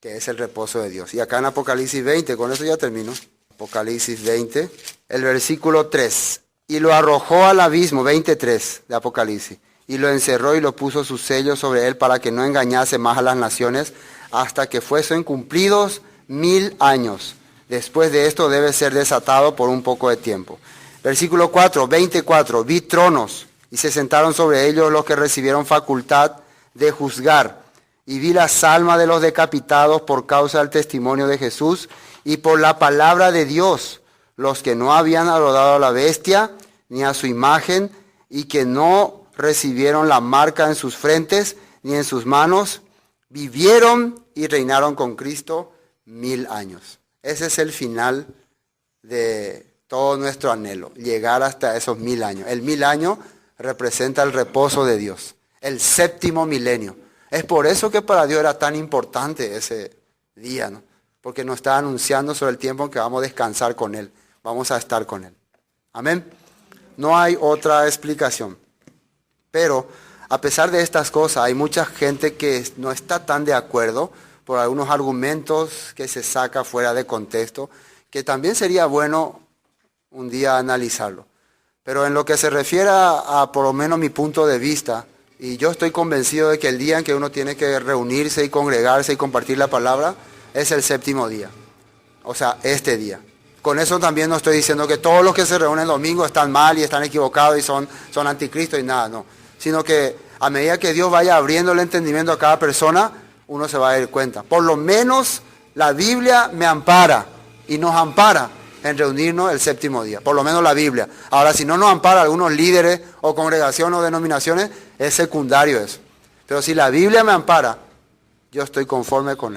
que es el reposo de Dios. Y acá en Apocalipsis 20, con eso ya termino. Apocalipsis 20, el versículo 3. Y lo arrojó al abismo, 23 de Apocalipsis. Y lo encerró y lo puso su sello sobre él para que no engañase más a las naciones hasta que fuesen cumplidos 1000 años. Después de esto debe ser desatado por un poco de tiempo. Versículo 4, 24. Vi tronos y se sentaron sobre ellos los que recibieron facultad de juzgar. Y vi las almas de los decapitados por causa del testimonio de Jesús y por la palabra de Dios, los que no habían adorado a la bestia ni a su imagen y que no recibieron la marca en sus frentes ni en sus manos, vivieron y reinaron con Cristo 1000 años. Ese es el final de todo nuestro anhelo, llegar hasta esos 1000 años. El 1000 años representa el reposo de Dios, el séptimo milenio. Es por eso que para Dios era tan importante ese día, ¿no? Porque nos está anunciando sobre el tiempo en que vamos a descansar con Él, vamos a estar con Él. Amén. No hay otra explicación. Pero a pesar de estas cosas, hay mucha gente que no está tan de acuerdo por algunos argumentos que se saca fuera de contexto, que también sería bueno un día analizarlo. Pero en lo que se refiere a por lo menos mi punto de vista, y yo estoy convencido de que el día en que uno tiene que reunirse y congregarse y compartir la palabra, es el séptimo día. O sea, este día. Con eso también no estoy diciendo que todos los que se reúnen el domingo están mal y están equivocados y son anticristos y nada, no. Sino que a medida que Dios vaya abriendo el entendimiento a cada persona, uno se va a dar cuenta. Por lo menos la Biblia me ampara y nos ampara en reunirnos el séptimo día. Por lo menos la Biblia. Ahora, si no nos ampara algunos líderes o congregaciones o denominaciones, es secundario eso. Pero si la Biblia me ampara, yo estoy conforme con eso.